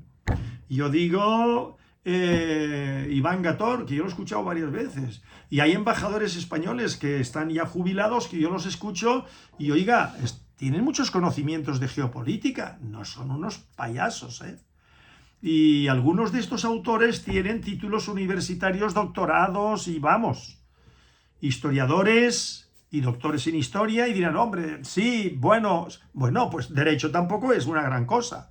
Yo digo Iván Gator, que yo lo he escuchado varias veces. Y hay embajadores españoles que están ya jubilados, que yo los escucho y oiga, tienen muchos conocimientos de geopolítica, no son unos payasos, Y algunos de estos autores tienen títulos universitarios, doctorados y vamos, historiadores y doctores en historia y dirán, hombre, sí, bueno, pues derecho tampoco es una gran cosa,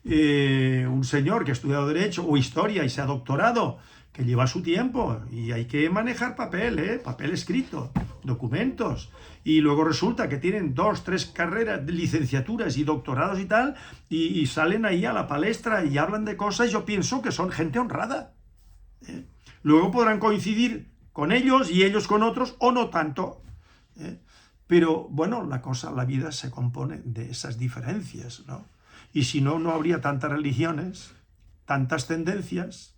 un señor que ha estudiado Derecho o Historia y se ha doctorado, que lleva su tiempo y hay que manejar papel, papel escrito, documentos, y luego resulta que tienen 2, 3 carreras, licenciaturas y doctorados y tal, y salen ahí a la palestra y hablan de cosas, yo pienso que son gente honrada. Luego podrán coincidir con ellos y ellos con otros, o no tanto. Pero bueno, la vida se compone de esas diferencias, ¿no? Y si no, no habría tantas religiones, tantas tendencias,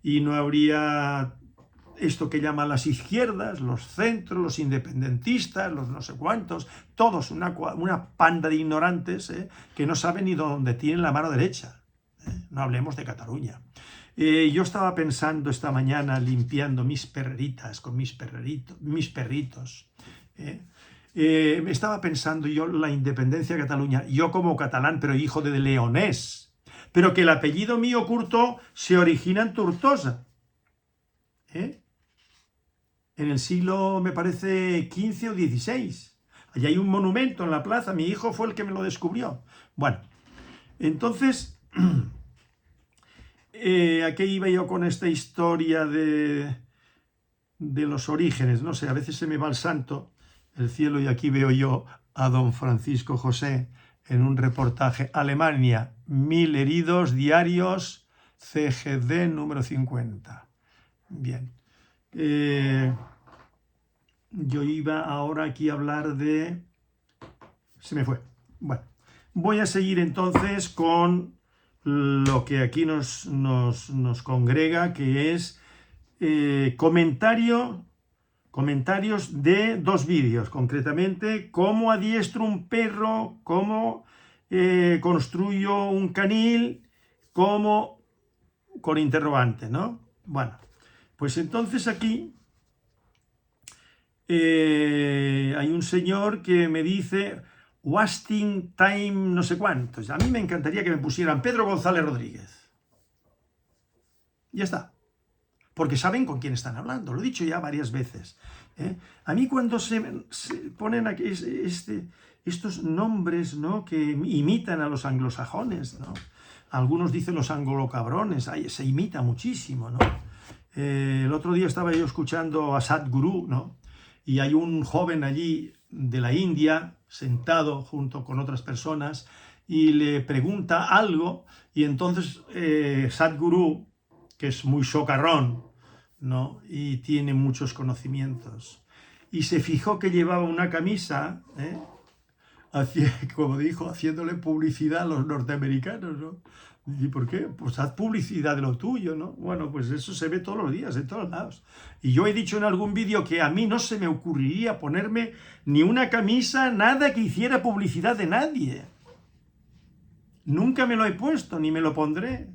y no habría esto que llaman las izquierdas, los centros, los independentistas, los no sé cuántos, todos una panda de ignorantes que no saben ni dónde tienen la mano derecha. No hablemos de Cataluña. Yo estaba pensando esta mañana limpiando mis perreritas con mis perritos. Me estaba pensando yo la independencia de Cataluña, yo como catalán, pero hijo de leonés, pero que el apellido mío, Curto, se origina en Tortosa. En el siglo, me parece, XV o XVI. Allí hay un monumento en la plaza, mi hijo fue el que me lo descubrió. Bueno, entonces, ¿a qué iba yo con esta historia de los orígenes? No sé, a veces se me va el santo, el cielo, y aquí veo yo a don Francisco José en un reportaje. Alemania, 1000 heridos diarios, CGD número 50. Bien. Yo iba ahora aquí a hablar de... Se me fue. Bueno, voy a seguir entonces con lo que aquí nos congrega, que es comentarios de 2 vídeos, concretamente, cómo adiestro un perro, cómo construyo un canil, cómo con interrogante, ¿no? Bueno, pues entonces aquí hay un señor que me dice wasting time no sé cuántos. A mí me encantaría que me pusieran Pedro González Rodríguez. Ya está. Porque saben con quién están hablando, lo he dicho ya varias veces. A mí cuando se ponen aquí estos nombres, ¿no?, que imitan a los anglosajones, ¿no? Algunos dicen los anglocabrones, se imita muchísimo, ¿no? El otro día estaba yo escuchando a Sadhguru, ¿no? Y hay un joven allí de la India, sentado junto con otras personas, y le pregunta algo, y entonces Sadhguru, que es muy socarrón, ¿no?, y tiene muchos conocimientos, y se fijó que llevaba una camisa, como dijo, haciéndole publicidad a los norteamericanos, ¿no? ¿Y por qué? Pues haz publicidad de lo tuyo, ¿no? Bueno, pues eso se ve todos los días, en todos lados. Y yo he dicho en algún vídeo que a mí no se me ocurriría ponerme ni una camisa, nada que hiciera publicidad de nadie. Nunca me lo he puesto, ni me lo pondré.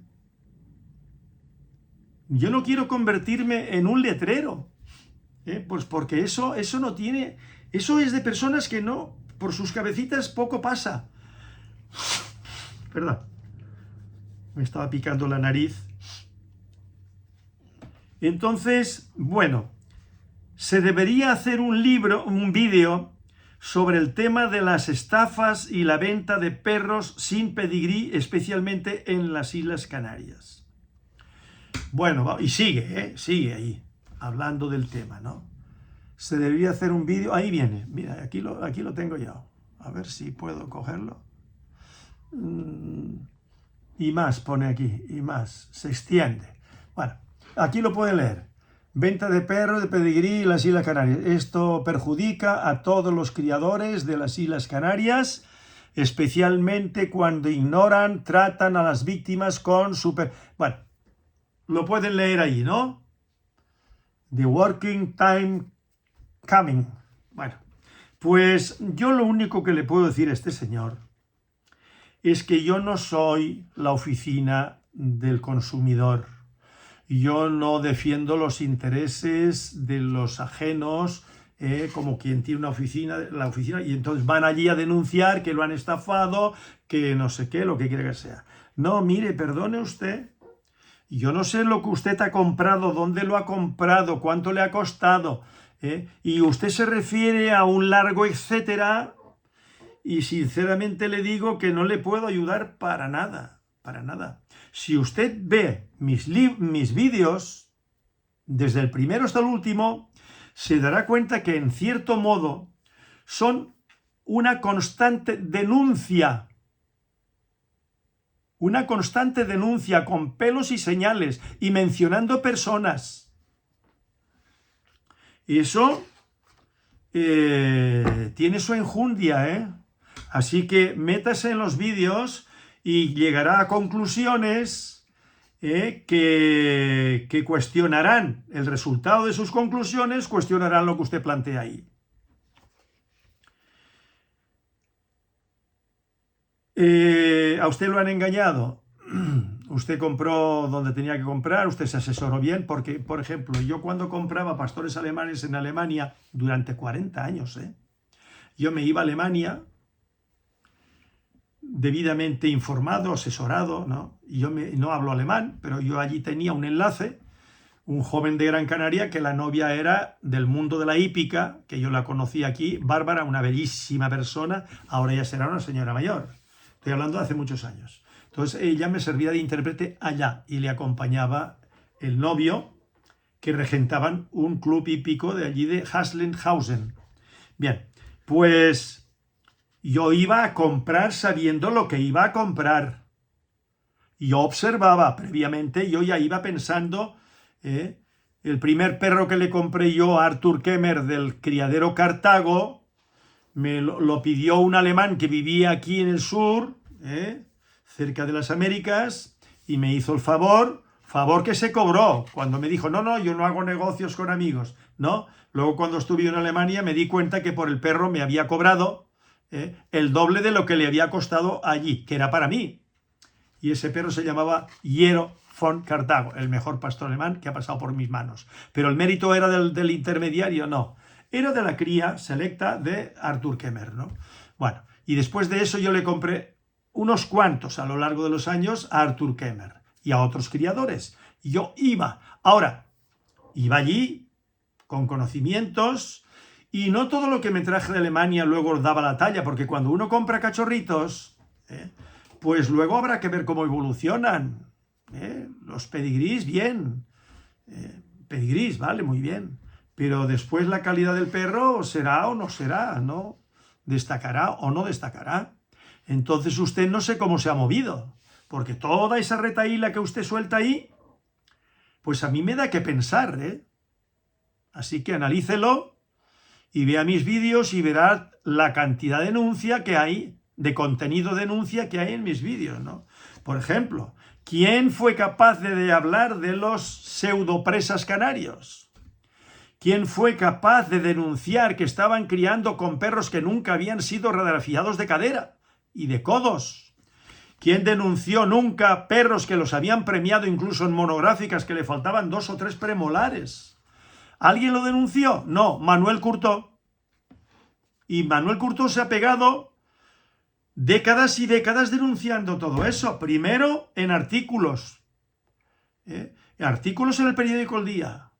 Yo no quiero convertirme en un letrero, pues porque eso no tiene... Eso es de personas que no, por sus cabecitas poco pasa. Perdón. Me estaba picando la nariz. Entonces, bueno, se debería hacer un vídeo sobre el tema de las estafas y la venta de perros sin pedigrí, especialmente en las Islas Canarias. Bueno, y sigue ahí, hablando del tema, ¿no? se debería hacer un vídeo. Ahí viene, mira, aquí lo tengo yo. A ver si puedo cogerlo. Y más, pone aquí, y más, se extiende. Bueno, aquí lo puede leer. Venta de perros de pedigrí en las Islas Canarias. Esto perjudica a todos los criadores de las Islas Canarias, especialmente cuando ignoran, tratan a las víctimas con super... Bueno, lo pueden leer ahí, ¿no? The working time coming. Bueno, pues yo lo único que le puedo decir a este señor es que yo no soy la oficina del consumidor. Yo no defiendo los intereses de los ajenos, como quien tiene una oficina, la oficina, y entonces van allí a denunciar que lo han estafado, que no sé qué, lo que quiera que sea. No, mire, perdone usted, yo no sé lo que usted ha comprado, dónde lo ha comprado, cuánto le ha costado, y usted se refiere a un largo etcétera, y sinceramente le digo que no le puedo ayudar para nada, para nada. Si usted ve mis vídeos, desde el primero hasta el último, se dará cuenta que en cierto modo son una constante denuncia con pelos y señales y mencionando personas. Y eso tiene su enjundia, Así que métase en los vídeos y llegará a conclusiones que cuestionarán el resultado de sus conclusiones, cuestionarán lo que usted plantea ahí. ¿A usted lo han engañado? Usted compró donde tenía que comprar, usted se asesoró bien, porque, por ejemplo, yo cuando compraba pastores alemanes en Alemania durante 40 años, yo me iba a Alemania debidamente informado, asesorado, ¿no? Y yo no hablo alemán, pero yo allí tenía un enlace, un joven de Gran Canaria, que la novia era del mundo de la hípica, que yo la conocí aquí, Bárbara, una bellísima persona, ahora ya será una señora mayor. Estoy hablando de hace muchos años. Entonces ella me servía de intérprete allá y le acompañaba el novio, que regentaban un club hípico de allí de Haslenhausen. Bien, pues yo iba a comprar sabiendo lo que iba a comprar. Yo observaba previamente, yo ya iba pensando, el primer perro que le compré yo a Arthur Kemmer del criadero Cartago, me lo pidió un alemán que vivía aquí en el sur, cerca de las Américas, y me hizo el favor que se cobró, cuando me dijo, no, yo no hago negocios con amigos, ¿no? Luego cuando estuve en Alemania me di cuenta que por el perro me había cobrado el doble de lo que le había costado allí, que era para mí. Y ese perro se llamaba Hiero von Cartago, el mejor pastor alemán que ha pasado por mis manos. Pero el mérito era del intermediario, no. Era de la cría selecta de Arthur Kemmer, ¿no? Bueno, y después de eso yo le compré unos cuantos a lo largo de los años a Arthur Kemmer y a otros criadores. Y yo iba allí con conocimientos. Y no todo lo que me traje de Alemania luego daba la talla, porque cuando uno compra cachorritos, pues luego habrá que ver cómo evolucionan. Los pedigrís, bien. Pedigrís, vale, muy bien. Pero después la calidad del perro será o no será, ¿no? Destacará o no destacará. Entonces usted no sé cómo se ha movido, porque toda esa retahíla que usted suelta ahí, pues a mí me da que pensar, Así que analícelo y vea mis vídeos y verá la cantidad de denuncia que hay, de contenido denuncia que hay en mis vídeos, ¿no? Por ejemplo, ¿quién fue capaz de hablar de los pseudopresas canarios? ¿Quién fue capaz de denunciar que estaban criando con perros que nunca habían sido radiografiados de cadera y de codos? ¿Quién denunció nunca perros que los habían premiado incluso en monográficas que le faltaban 2 o 3 premolares? ¿Alguien lo denunció? No, Manuel Curtó. Y Manuel Curtó se ha pegado décadas y décadas denunciando todo eso. Primero en artículos. Artículos en el periódico El Día.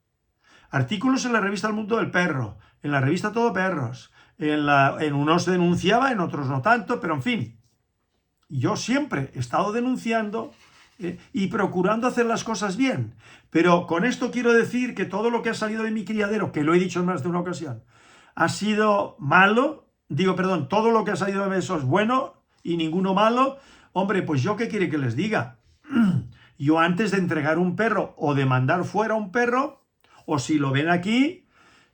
Artículos en la revista El Mundo del Perro. En la revista Todo Perros. En unos denunciaba, en otros no tanto, pero en fin. Yo siempre he estado denunciando y procurando hacer las cosas bien. Pero con esto quiero decir que todo lo que ha salido de mi criadero, que lo he dicho en más de una ocasión, ha sido malo, todo lo que ha salido de eso es bueno y ninguno malo. Hombre, pues yo qué quiere que les diga. Yo antes de entregar un perro o de mandar fuera un perro, o si lo ven aquí,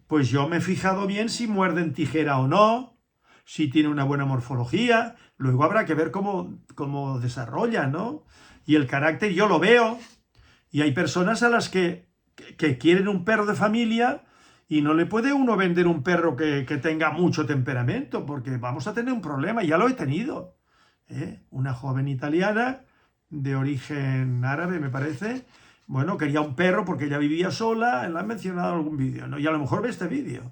pues yo me he fijado bien si muerden tijera o no, si tiene una buena morfología. Luego habrá que ver cómo desarrolla, ¿no? Y el carácter yo lo veo. Y hay personas a las que quieren un perro de familia y no le puede uno vender un perro que tenga mucho temperamento, porque vamos a tener un problema. Ya lo he tenido. Una joven italiana de origen árabe, me parece, bueno, quería un perro porque ella vivía sola, la han mencionado en algún vídeo, ¿no? Y a lo mejor ve este vídeo.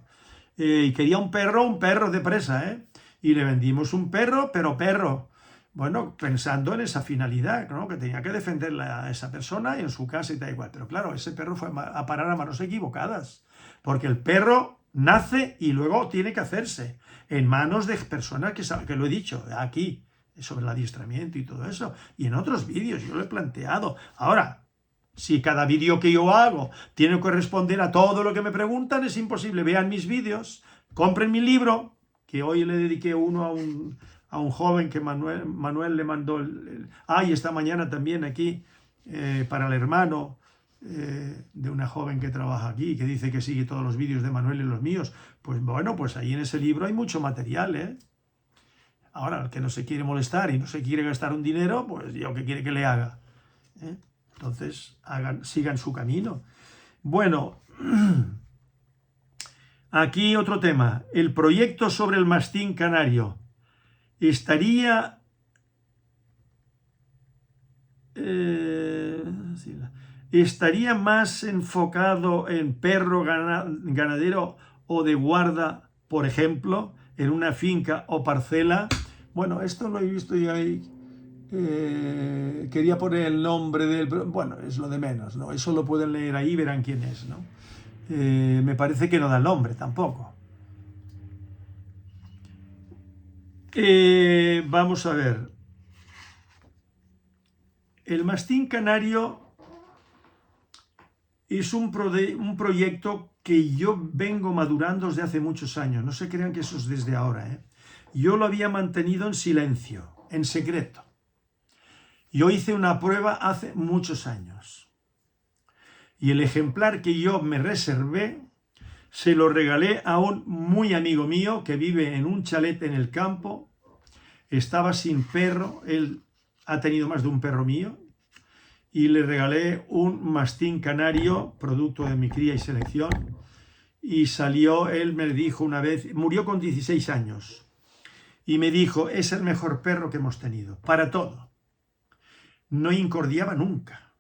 Y quería un perro de presa, y le vendimos un perro, pero perro. Bueno, pensando en esa finalidad, ¿no? Que tenía que defender a esa persona en su casa y tal igual. Pero claro, ese perro fue a parar a manos equivocadas. Porque el perro nace y luego tiene que hacerse en manos de personas que lo he dicho aquí, sobre el adiestramiento y todo eso. Y en otros vídeos yo lo he planteado. Ahora, si cada vídeo que yo hago tiene que responder a todo lo que me preguntan, es imposible. Vean mis vídeos, compren mi libro, que hoy le dediqué uno a un joven que Manuel le mandó. Y esta mañana también aquí, para el hermano de una joven que trabaja aquí, que dice que sigue todos los vídeos de Manuel y los míos. Pues bueno, pues ahí en ese libro hay mucho material, Ahora, el que no se quiere molestar y no se quiere gastar un dinero, pues yo qué quiere que le haga. Entonces, sigan su camino. Bueno, aquí otro tema. El proyecto sobre el mastín canario estaría más enfocado en perro ganadero o de guarda, por ejemplo, en una finca o parcela. Bueno, esto lo he visto ya ahí. Quería poner el nombre del... Bueno, es lo de menos, ¿no? Eso lo pueden leer ahí y verán quién es, ¿no? Me parece que no da el nombre tampoco. Vamos a ver. El mastín canario es un proyecto que yo vengo madurando desde hace muchos años. No se crean que eso es desde ahora, Yo lo había mantenido en silencio, en secreto. Yo hice una prueba hace muchos años. Y el ejemplar que yo me reservé, se lo regalé a un muy amigo mío que vive en un chalet en el campo. Estaba sin perro, él ha tenido más de un perro mío. Y le regalé un mastín canario, producto de mi cría y selección. Y salió, él me dijo una vez, murió con 16 años. Y me dijo, es el mejor perro que hemos tenido, para todo. No incordiaba nunca.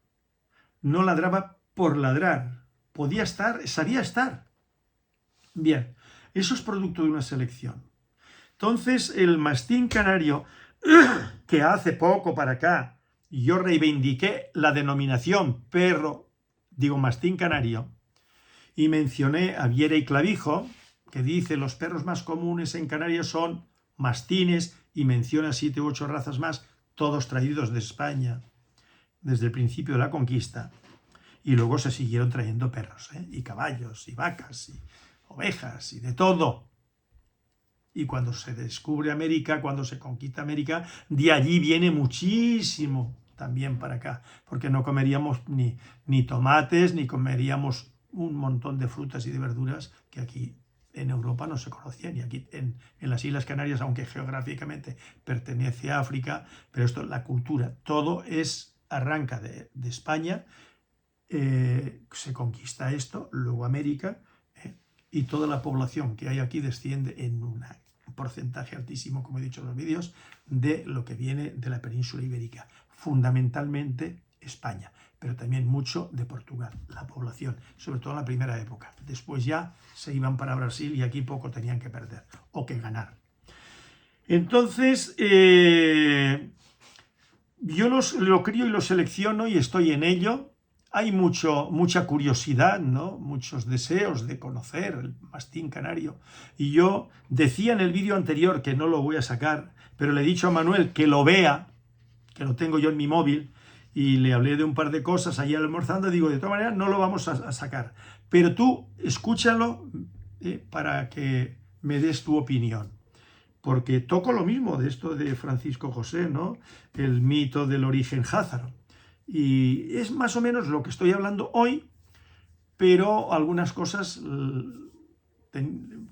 No ladraba por ladrar. Podía estar, sabía estar. Bien, eso es producto de una selección. Entonces, el mastín canario, que hace poco para acá, yo reivindiqué la denominación mastín canario, y mencioné a Viera y Clavijo, que dice los perros más comunes en Canarias son mastines, y menciona 7 u 8 razas más, todos traídos de España desde el principio de la conquista. Y luego se siguieron trayendo perros, y caballos, y vacas, y ovejas, y de todo. Y cuando se descubre América, cuando se conquista América, de allí viene muchísimo también para acá, porque no comeríamos ni tomates, ni comeríamos un montón de frutas y de verduras que aquí en Europa no se conocían, y aquí en las Islas Canarias, aunque geográficamente pertenece a África, pero esto, la cultura, todo arranca de España, se conquista esto, luego América, y toda la población que hay aquí desciende en un porcentaje altísimo, como he dicho en los vídeos, de lo que viene de la península ibérica, fundamentalmente España, pero también mucho de Portugal, la población, sobre todo en la primera época. Después ya se iban para Brasil y aquí poco tenían que perder o que ganar. Entonces, yo lo crío y lo selecciono y estoy en ello. Hay mucha curiosidad, ¿no? Muchos deseos de conocer el mastín canario. Y yo decía en el vídeo anterior, que no lo voy a sacar, pero le he dicho a Manuel que lo vea, que lo tengo yo en mi móvil, y le hablé de un par de cosas allí almorzando, digo, de todas maneras no lo vamos a sacar, pero tú escúchalo para que me des tu opinión. Porque toco lo mismo de esto de Francisco José, ¿no? El mito del origen házaro. Y es más o menos lo que estoy hablando hoy, pero algunas cosas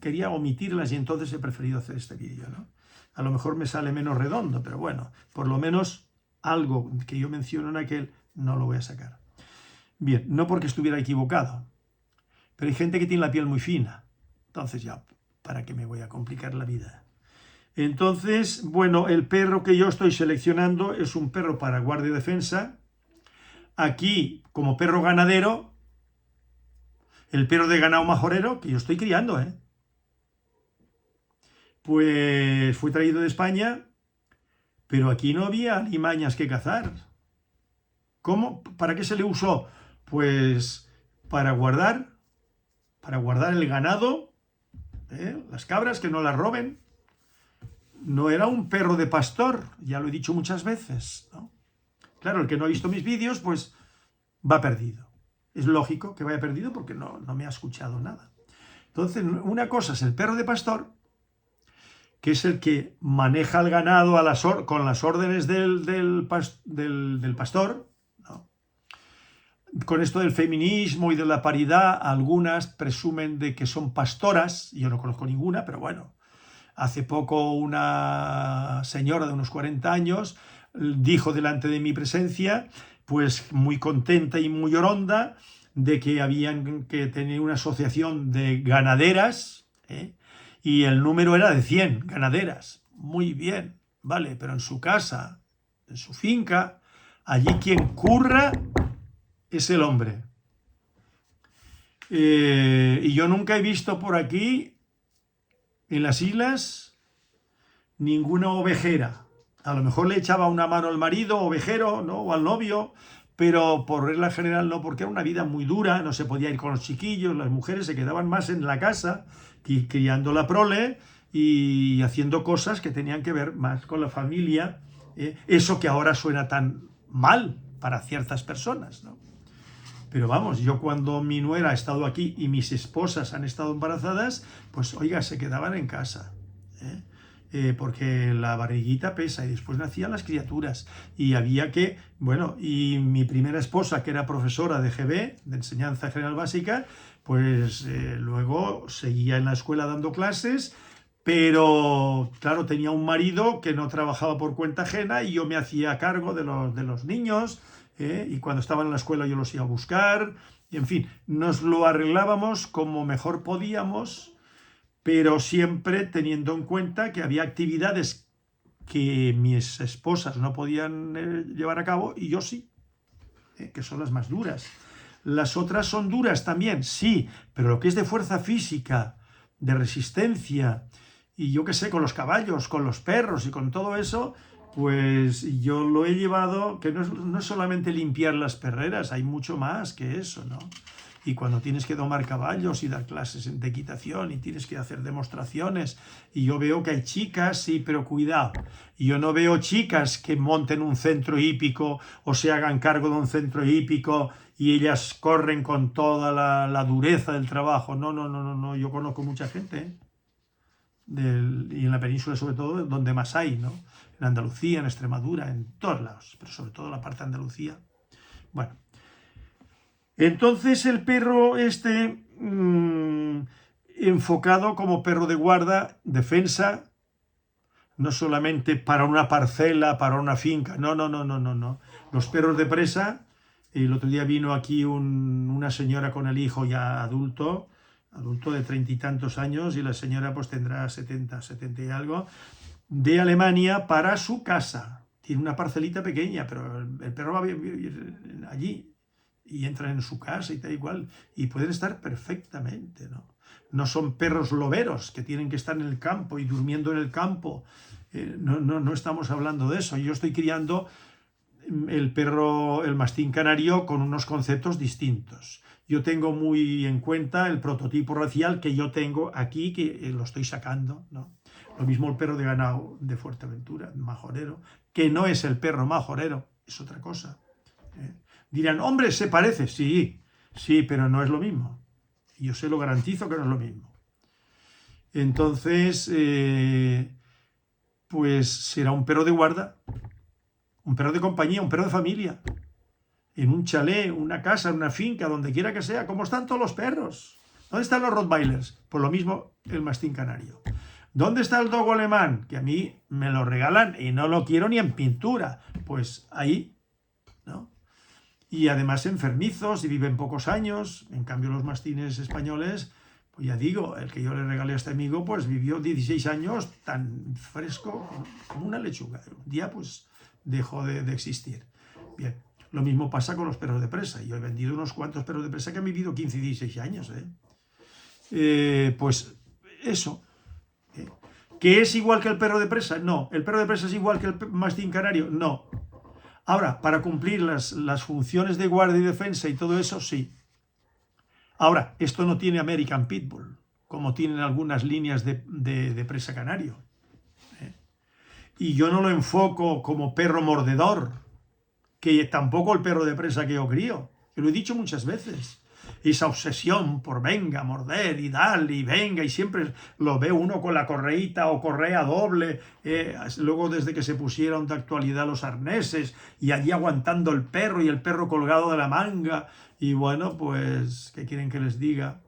quería omitirlas y entonces he preferido hacer este vídeo, ¿no? A lo mejor me sale menos redondo, pero bueno, por lo menos algo que yo menciono en aquel no lo voy a sacar. Bien, no porque estuviera equivocado, pero hay gente que tiene la piel muy fina. Entonces ya, ¿para qué me voy a complicar la vida? Entonces, bueno, el perro que yo estoy seleccionando es un perro para guardia y defensa. Aquí, como perro ganadero, el perro de ganado majorero, que yo estoy criando, pues fue traído de España, pero aquí no había alimañas que cazar. ¿Cómo? ¿Para qué se le usó? Pues para guardar el ganado, las cabras, que no las roben. No era un perro de pastor, ya lo he dicho muchas veces, ¿no? Claro, el que no ha visto mis vídeos, pues va perdido. Es lógico que vaya perdido porque no me ha escuchado nada. Entonces, una cosa es el perro de pastor, que es el que maneja el ganado con las órdenes del pastor, ¿no? Con esto del feminismo y de la paridad, algunas presumen de que son pastoras, yo no conozco ninguna, pero bueno. Hace poco una señora de unos 40 años dijo delante de mi presencia, pues muy contenta y muy oronda, de que habían que tener una asociación de ganaderas, y el número era de 100 ganaderas. Muy bien, vale, pero en su casa, en su finca, allí quien curra es el hombre. Y yo nunca he visto por aquí, en las islas, ninguna ovejera. A lo mejor le echaba una mano al marido ovejero, ¿no? O al novio, pero por regla general no, porque era una vida muy dura, no se podía ir con los chiquillos, las mujeres se quedaban más en la casa, criando la prole y haciendo cosas que tenían que ver más con la familia, eso que ahora suena tan mal para ciertas personas, ¿no? Pero vamos, yo cuando mi nuera ha estado aquí y mis esposas han estado embarazadas, pues oiga, se quedaban en casa, porque la barriguita pesa y después nacían las criaturas y había que, bueno, y mi primera esposa, que era profesora de GB, de Enseñanza General Básica, pues luego seguía en la escuela dando clases, pero claro, tenía un marido que no trabajaba por cuenta ajena y yo me hacía cargo de los niños, y cuando estaban en la escuela yo los iba a buscar, y en fin, nos lo arreglábamos como mejor podíamos, pero siempre teniendo en cuenta que había actividades que mis esposas no podían llevar a cabo y yo sí, que son las más duras. Las otras son duras también, sí, pero lo que es de fuerza física, de resistencia, y yo qué sé, con los caballos, con los perros y con todo eso, pues yo lo he llevado, que no es solamente limpiar las perreras, hay mucho más que eso, ¿no? Y cuando tienes que domar caballos y dar clases de equitación y tienes que hacer demostraciones, y yo veo que hay chicas, sí, pero cuidado, y yo no veo chicas que monten un centro hípico o se hagan cargo de un centro hípico y ellas corren con toda la dureza del trabajo. No, yo conozco mucha gente, y en la península sobre todo, donde más hay, ¿no? En Andalucía, en Extremadura, en todos lados, pero sobre todo la parte de Andalucía. Bueno, entonces el perro enfocado como perro de guarda, defensa, no solamente para una parcela, para una finca, no. Los perros de presa, el otro día vino aquí una señora con el hijo ya adulto de 30 y tantos años, y la señora pues tendrá 70 y algo, de Alemania para su casa. Tiene una parcelita pequeña, pero el perro va a vivir allí y entra en su casa y tal igual, y pueden estar perfectamente, ¿no? No son perros loberos que tienen que estar en el campo y durmiendo en el campo. No estamos hablando de eso. Yo estoy criando el perro, el mastín canario, con unos conceptos distintos. Yo tengo muy en cuenta el prototipo racial que yo tengo aquí, que lo estoy sacando, ¿no? Lo mismo el perro de ganado de Fuerteventura, majorero, que no es el perro majorero, es otra cosa. Dirán, hombre, se parece. Sí, sí, pero no es lo mismo. Yo se lo garantizo que no es lo mismo. Entonces, pues será un perro de guarda, un perro de compañía, un perro de familia, en un chalet, una casa, una finca, donde quiera que sea, como están todos los perros. ¿Dónde están los Rottweilers? Pues lo mismo el mastín canario. ¿Dónde está el dogo alemán? Que a mí me lo regalan y no lo quiero ni en pintura. Pues ahí, ¿no? Y además enfermizos y viven pocos años. En cambio los mastines españoles, pues ya digo, el que yo le regalé a este amigo, pues vivió 16 años tan fresco como una lechuga. Un día pues dejó de existir. Bien, lo mismo pasa con los perros de presa. Yo he vendido unos cuantos perros de presa que han vivido 15 y 16 años. Pues eso. ¿Que es igual que el perro de presa? No. ¿El perro de presa es igual que el mastín canario? No. Ahora, para cumplir las funciones de guardia y defensa y todo eso, sí. Ahora, esto no tiene American Pitbull, como tienen algunas líneas de presa canario. Y yo no lo enfoco como perro mordedor, que tampoco el perro de presa que yo crío. Yo lo he dicho muchas veces. Esa obsesión por venga, morder y darle y venga, y siempre lo ve uno con la correíta o correa doble, luego desde que se pusieron de actualidad los arneses, y allí aguantando el perro y el perro colgado de la manga, y bueno, pues, ¿qué quieren que les diga?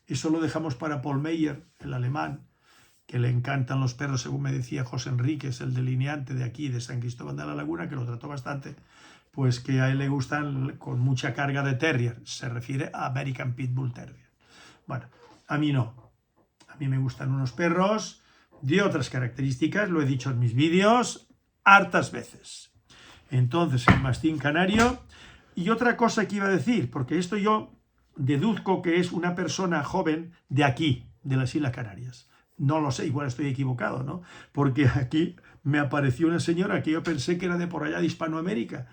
Eso lo dejamos para Paul Meyer, el alemán, que le encantan los perros, según me decía José Enríquez, el delineante de aquí, de San Cristóbal de la Laguna, que lo trató bastante, pues que a él le gustan con mucha carga de terrier, se refiere a American Pitbull Terrier. Bueno, a mí no, a mí me gustan unos perros de otras características, lo he dicho en mis vídeos hartas veces. Entonces, el mastín canario. Y otra cosa que iba a decir, porque esto yo deduzco que es una persona joven de aquí, de las Islas Canarias. No lo sé, igual estoy equivocado, ¿no? Porque aquí me apareció una señora que yo pensé que era de por allá de Hispanoamérica,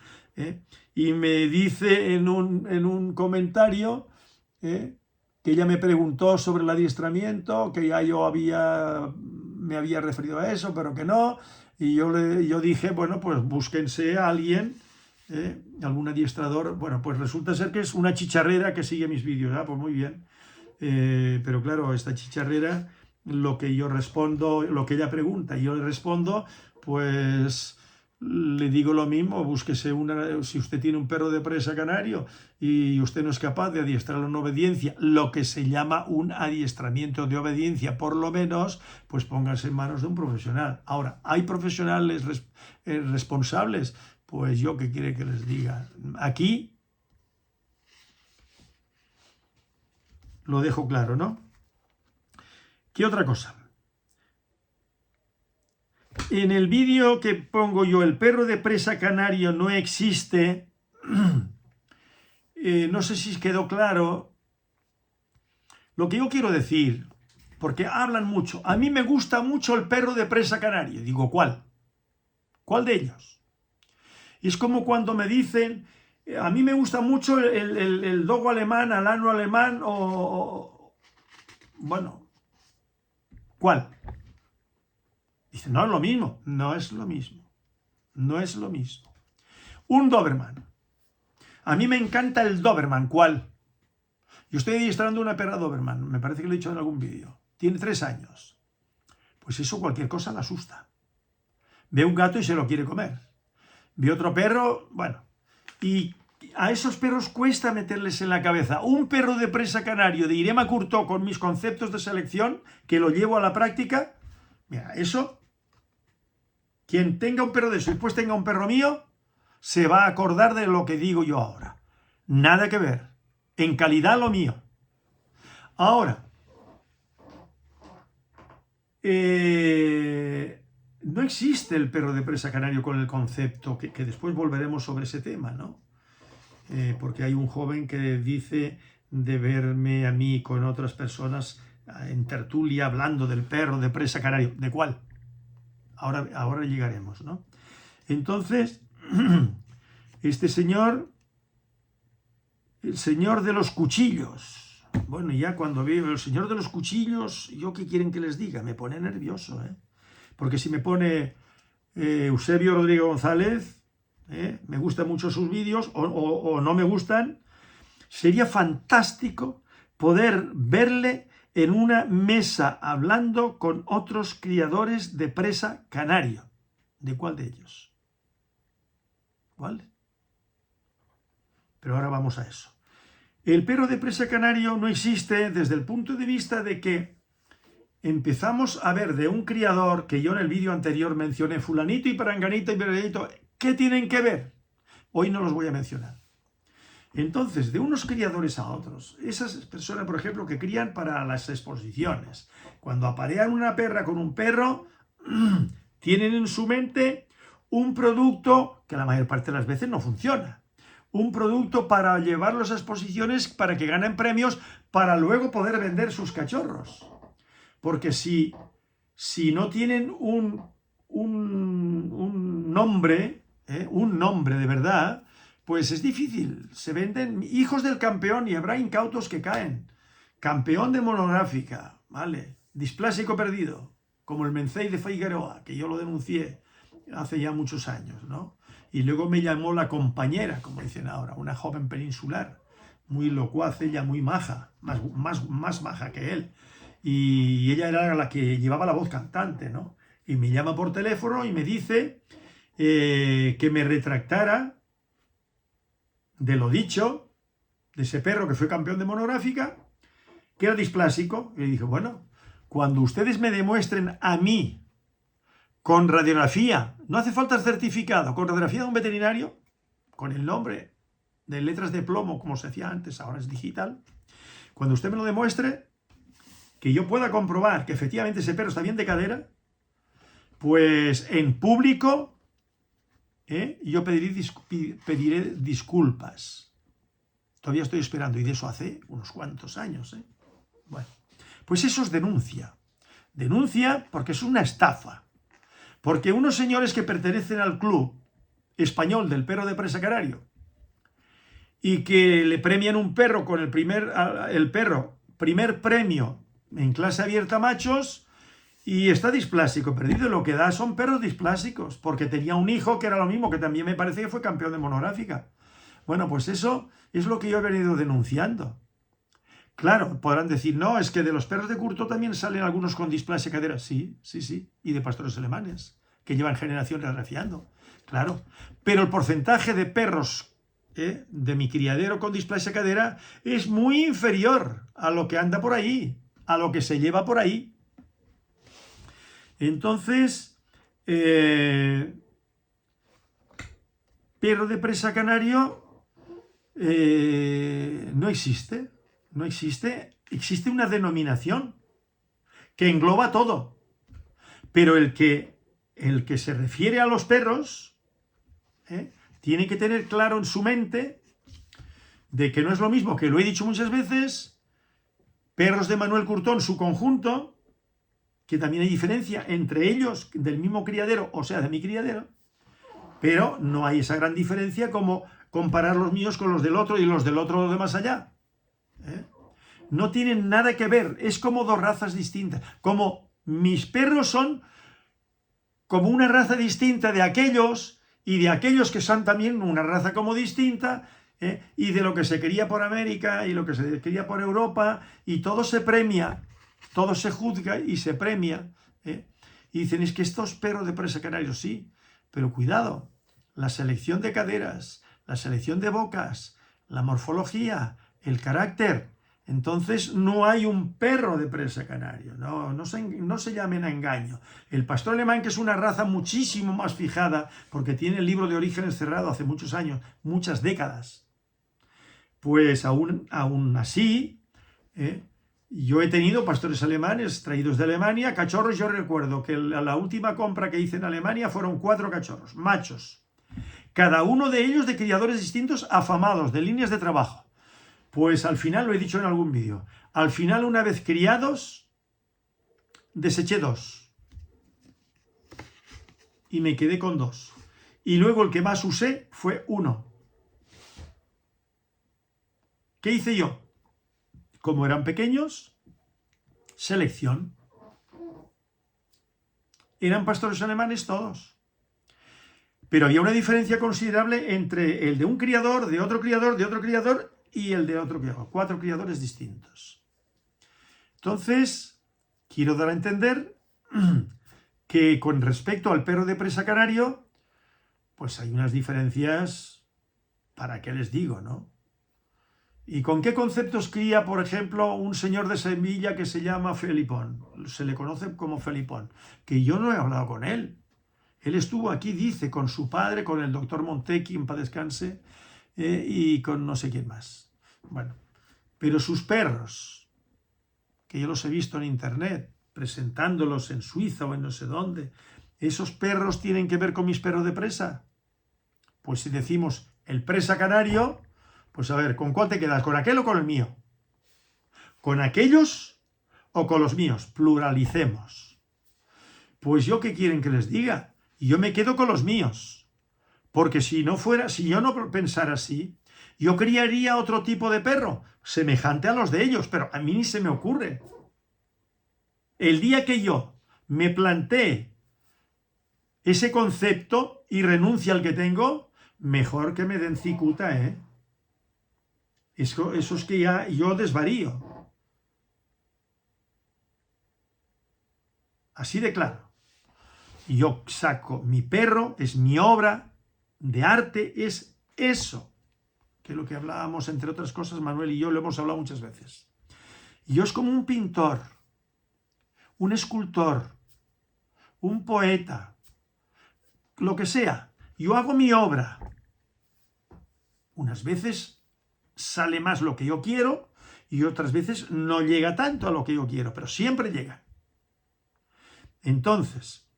y me dice en un comentario, que ella me preguntó sobre el adiestramiento, que ya yo me había referido a eso, pero que no, y yo dije, bueno, pues búsquense a alguien, algún adiestrador. Bueno, pues resulta ser que es una chicharrera que sigue mis vídeos. Pues muy bien, pero claro, esta chicharrera, lo que yo respondo, lo que ella pregunta y yo le respondo, pues le digo lo mismo. Búsquese si usted tiene un perro de presa canario y usted no es capaz de adiestrarlo en obediencia, lo que se llama un adiestramiento de obediencia, por lo menos, pues póngase en manos de un profesional. Ahora, ¿hay profesionales responsables? Pues yo, ¿qué quiere que les diga? Aquí lo dejo claro, ¿no? ¿Qué otra cosa? En el vídeo que pongo yo, el perro de presa canario no existe, no sé si quedó claro lo que yo quiero decir, porque hablan mucho. A mí me gusta mucho el perro de presa canario. Digo, ¿cuál? ¿Cuál de ellos? Y es como cuando me dicen, a mí me gusta mucho el dogo alemán, alano alemán, bueno, ¿cuál? Dice, no es lo mismo. No es lo mismo. No es lo mismo. Un Doberman. A mí me encanta el Doberman. ¿Cuál? Yo estoy adiestrando una perra Doberman. Me parece que lo he dicho en algún vídeo. Tiene 3 años. Pues eso, cualquier cosa la asusta. Ve un gato y se lo quiere comer. Ve otro perro, bueno. Y a esos perros cuesta meterles en la cabeza. Un perro de presa canario de Irema Curtó, con mis conceptos de selección, que lo llevo a la práctica. Mira, eso, quien tenga un perro de eso y después tenga un perro mío, se va a acordar de lo que digo yo ahora. Nada que ver. En calidad lo mío. Ahora, no existe el perro de presa canario con el concepto, que después volveremos sobre ese tema, ¿no? Porque hay un joven que dice de verme a mí con otras personas en tertulia hablando del perro de presa canario. ¿De cuál? Ahora llegaremos, ¿no? Entonces, este señor, el señor de los cuchillos. Bueno, ya cuando veo el señor de los cuchillos, ¿yo qué quieren que les diga? Me pone nervioso, ¿eh? Porque si me pone Eusebio Rodríguez González, me gustan mucho sus vídeos o no me gustan, sería fantástico poder verle en una mesa hablando con otros criadores de presa canario. ¿De cuál de ellos? ¿Cuál? Pero ahora vamos a eso. El perro de presa canario no existe desde el punto de vista de que empezamos a ver de un criador que yo en el vídeo anterior mencioné, fulanito y peranganito y peranganito, ¿qué tienen que ver? Hoy no los voy a mencionar. Entonces, de unos criadores a otros, esas personas, por ejemplo, que crían para las exposiciones, cuando aparean una perra con un perro, tienen en su mente un producto que la mayor parte de las veces no funciona. Un producto para llevarlos a exposiciones para que ganen premios para luego poder vender sus cachorros. Porque si no tienen un nombre, un nombre de verdad, pues es difícil. Se venden hijos del campeón y habrá incautos que caen. Campeón de monográfica, ¿vale? Displásico perdido, como el Mencey de Figueroa, que yo lo denuncié hace ya muchos años, ¿no? Y luego me llamó la compañera, como dicen ahora, una joven peninsular, muy locuaz, ella muy maja, más maja que él. Y ella era la que llevaba la voz cantante, ¿no? Y me llama por teléfono y me dice que me retractara de lo dicho, de ese perro que fue campeón de monográfica, que era displásico. Y le dije, bueno, cuando ustedes me demuestren a mí, con radiografía, no hace falta el certificado, con radiografía de un veterinario, con el nombre de letras de plomo, como se hacía antes, ahora es digital, cuando usted me lo demuestre, que yo pueda comprobar que efectivamente ese perro está bien de cadera, pues en público yo pediré disculpas. Todavía estoy esperando, y de eso hace unos cuantos años. Bueno, pues eso es denuncia. Denuncia porque es una estafa. Porque unos señores que pertenecen al club español del perro de presa canario y que le premian un perro con el primer premio en clase abierta machos y está displásico, perdido, lo que da son perros displásicos, porque tenía un hijo que era lo mismo, que también me parece que fue campeón de monográfica. Bueno, pues eso es lo que yo he venido denunciando. Claro, podrán decir, no, es que de los perros de Curto también salen algunos con displasia cadera. Sí, y de pastores alemanes, que llevan generaciones rafiando. Claro, pero el porcentaje de perros de mi criadero con displasia cadera es muy inferior a lo que anda por ahí, a lo que se lleva por ahí. Entonces, perro de presa canario no existe. No existe. Existe una denominación que engloba todo. Pero el que se refiere a los perros tiene que tener claro en su mente de que no es lo mismo, que lo he dicho muchas veces, perros de Manuel Curtón, su conjunto, que también hay diferencia entre ellos del mismo criadero, o sea, de mi criadero, pero no hay esa gran diferencia como comparar los míos con los del otro y los del otro de más allá. No tienen nada que ver, es como dos razas distintas. Como mis perros son como una raza distinta de aquellos y de aquellos que son también una raza como distinta, y de lo que se quería por América y lo que se quería por Europa, y todo se premia, todo se juzga y se premia. Y dicen, es que estos perros de presa canarios, sí, pero cuidado, la selección de caderas, la selección de bocas, la morfología, el carácter. Entonces no hay un perro de presa canario, no se llamen a engaño. El pastor alemán, que es una raza muchísimo más fijada, porque tiene el libro de orígenes cerrado hace muchos años, muchas décadas, pues aún así, yo he tenido pastores alemanes traídos de Alemania, cachorros. Yo recuerdo que la última compra que hice en Alemania fueron 4 cachorros, machos, cada uno de ellos de criadores distintos, afamados, de líneas de trabajo. Pues al final, lo he dicho en algún vídeo, al final, una vez criados, deseché 2 y me quedé con 2. Y luego el que más usé fue 1. ¿Qué hice yo? Como eran pequeños, selección. Eran pastores alemanes todos. Pero había una diferencia considerable entre el de un criador, de otro criador, de otro criador y el de otro criador. 4 criadores distintos. Entonces, quiero dar a entender que con respecto al perro de presa canario, pues hay unas diferencias, ¿para qué les digo, no? ¿Y con qué conceptos cría, por ejemplo, un señor de Sevilla que se llama Felipón? Se le conoce como Felipón, que yo no he hablado con él. Él estuvo aquí, dice, con su padre, con el doctor Montequi, en paz descanse, y con no sé quién más. Bueno, pero sus perros, que yo los he visto en internet, presentándolos en Suiza o en no sé dónde, ¿esos perros tienen que ver con mis perros de presa? Pues si decimos el presa canario, pues a ver, ¿con cuál te quedas? ¿Con aquel o con el mío? ¿Con aquellos o con los míos? Pluralicemos. Pues yo, ¿qué quieren que les diga? Yo me quedo con los míos. Porque si yo no pensara así, yo criaría otro tipo de perro, semejante a los de ellos, pero a mí ni se me ocurre. El día que yo me plantee ese concepto y renuncie al que tengo, mejor que me den cicuta, ¿eh? Eso es que ya yo desvarío. Así de claro. Yo saco mi perro, es mi obra de arte, es eso. Que es lo que hablábamos, entre otras cosas, Manuel y yo lo hemos hablado muchas veces. Yo es como un pintor, un escultor, un poeta, lo que sea. Yo hago mi obra. Unas veces sale más lo que yo quiero y otras veces no llega tanto a lo que yo quiero, pero siempre llega. Entonces,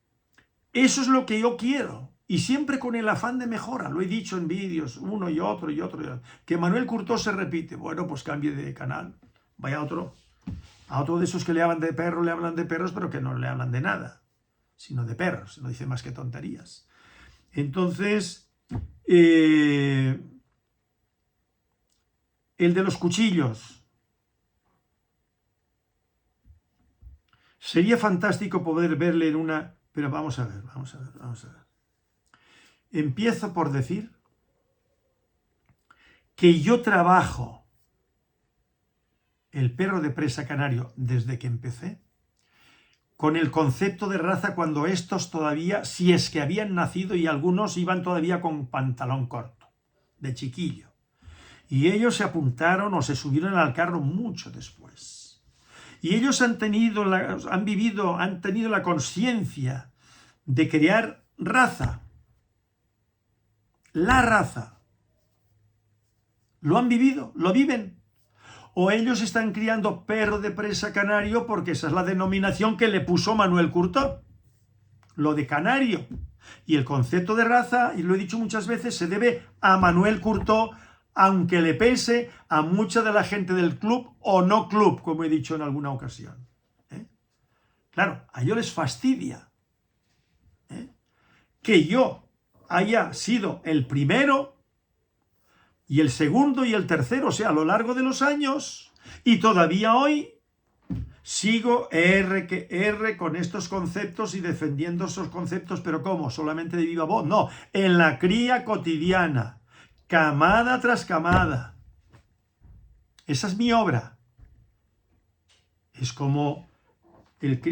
eso es lo que yo quiero y siempre con el afán de mejora. Lo he dicho en vídeos, uno y otro y otro y otro. Que Manuel Curtó se repite. Bueno, pues cambie de canal. Vaya a otro de esos que le hablan de perros, pero que no le hablan de nada, sino de perros. No dice más que tonterías. Entonces, el de los cuchillos. Sería fantástico poder verle en una... Pero vamos a ver. Empiezo por decir que yo trabajo el perro de presa canario desde que empecé con el concepto de raza cuando estos todavía, si es que habían nacido y algunos iban todavía con pantalón corto, de chiquillo. Y ellos se apuntaron o se subieron al carro mucho después. Y ellos han tenido la conciencia de crear raza. La raza. Lo han vivido, lo viven. O ellos están criando perro de presa canario porque esa es la denominación que le puso Manuel Curtó. Lo de canario. Y el concepto de raza, y lo he dicho muchas veces, se debe a Manuel Curtó, aunque le pese a mucha de la gente del club o no club, como he dicho en alguna ocasión. Claro, a ellos les fastidia que yo haya sido el primero y el segundo y el tercero, o sea, a lo largo de los años, y todavía hoy sigo R con estos conceptos y defendiendo esos conceptos, pero ¿cómo? ¿Solamente de viva voz? No, en la cría cotidiana. Camada tras camada. Esa es mi obra. Es como el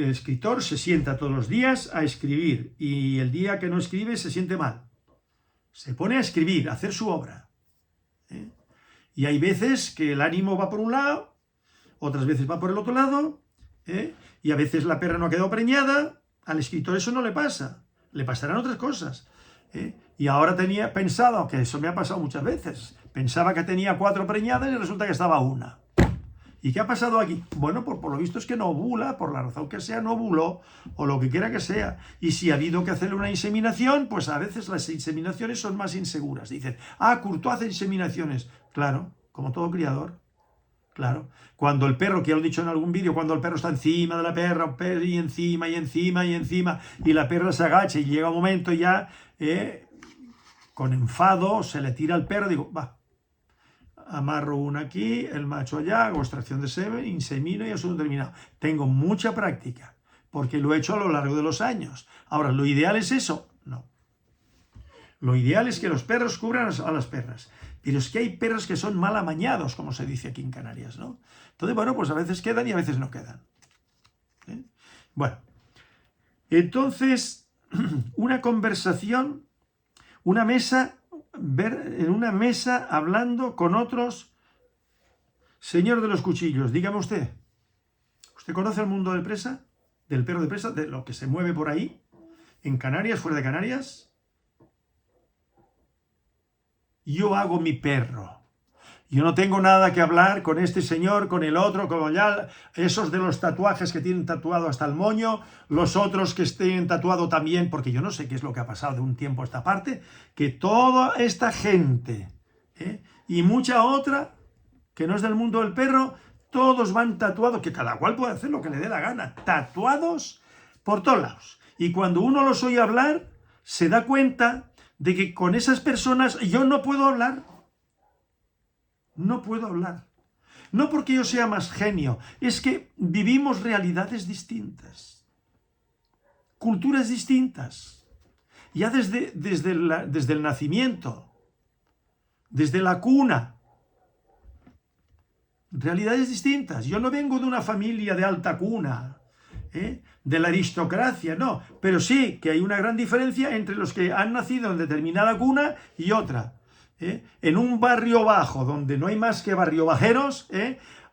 escritor se sienta todos los días a escribir y el día que no escribe se siente mal. Se pone a escribir, a hacer su obra. Y hay veces que el ánimo va por un lado, otras veces va por el otro lado, y a veces la perra no ha quedado preñada. Al escritor eso no le pasa. Le pasarán otras cosas. Y ahora tenía pensado, que eso me ha pasado muchas veces, pensaba que tenía 4 preñadas y resulta que estaba una. ¿Y qué ha pasado aquí? Bueno, por lo visto es que no ovula, por la razón que sea, no ovuló, o lo que quiera que sea. Y si ha habido que hacerle una inseminación, pues a veces las inseminaciones son más inseguras. Dicen, Curtó hace inseminaciones. Claro, como todo criador. Claro. Cuando el perro, que ya lo he dicho en algún vídeo, cuando el perro está encima de la perra, y encima, y encima, y encima, y la perra se agacha y llega un momento ya, con enfado, se le tira al perro, digo, va, amarro una aquí, el macho allá, hago extracción de semen, insemino y asunto terminado. Tengo mucha práctica, porque lo he hecho a lo largo de los años. Ahora, ¿lo ideal es eso? No. Lo ideal es que los perros cubran a las perras. Pero es que hay perros que son mal amañados, como se dice aquí en Canarias, ¿no? Entonces, bueno, pues a veces quedan y a veces no quedan. ¿Eh? Bueno, entonces, una conversación, una mesa, en una mesa hablando con otros. Señor de los cuchillos, dígame usted, ¿usted conoce el mundo del presa? ¿Del perro de presa? ¿De lo que se mueve por ahí? ¿En Canarias, fuera de Canarias? Yo hago mi perro. Yo no tengo nada que hablar con este señor, con el otro, como ya esos de los tatuajes que tienen tatuado hasta el moño, los otros que estén tatuado también, porque yo no sé qué es lo que ha pasado de un tiempo a esta parte, que toda esta gente y mucha otra que no es del mundo del perro, todos van tatuados, que cada cual puede hacer lo que le dé la gana, tatuados por todos lados. Y cuando uno los oye hablar, se da cuenta de que con esas personas yo no puedo hablar. No puedo hablar. No porque yo sea más genio, es que vivimos realidades distintas, culturas distintas, ya desde el nacimiento, desde la cuna. Realidades distintas. Yo no vengo de una familia de alta cuna, de la aristocracia, no, pero sí que hay una gran diferencia entre los que han nacido en determinada cuna y otra. En un barrio bajo, donde no hay más que barrio bajeros,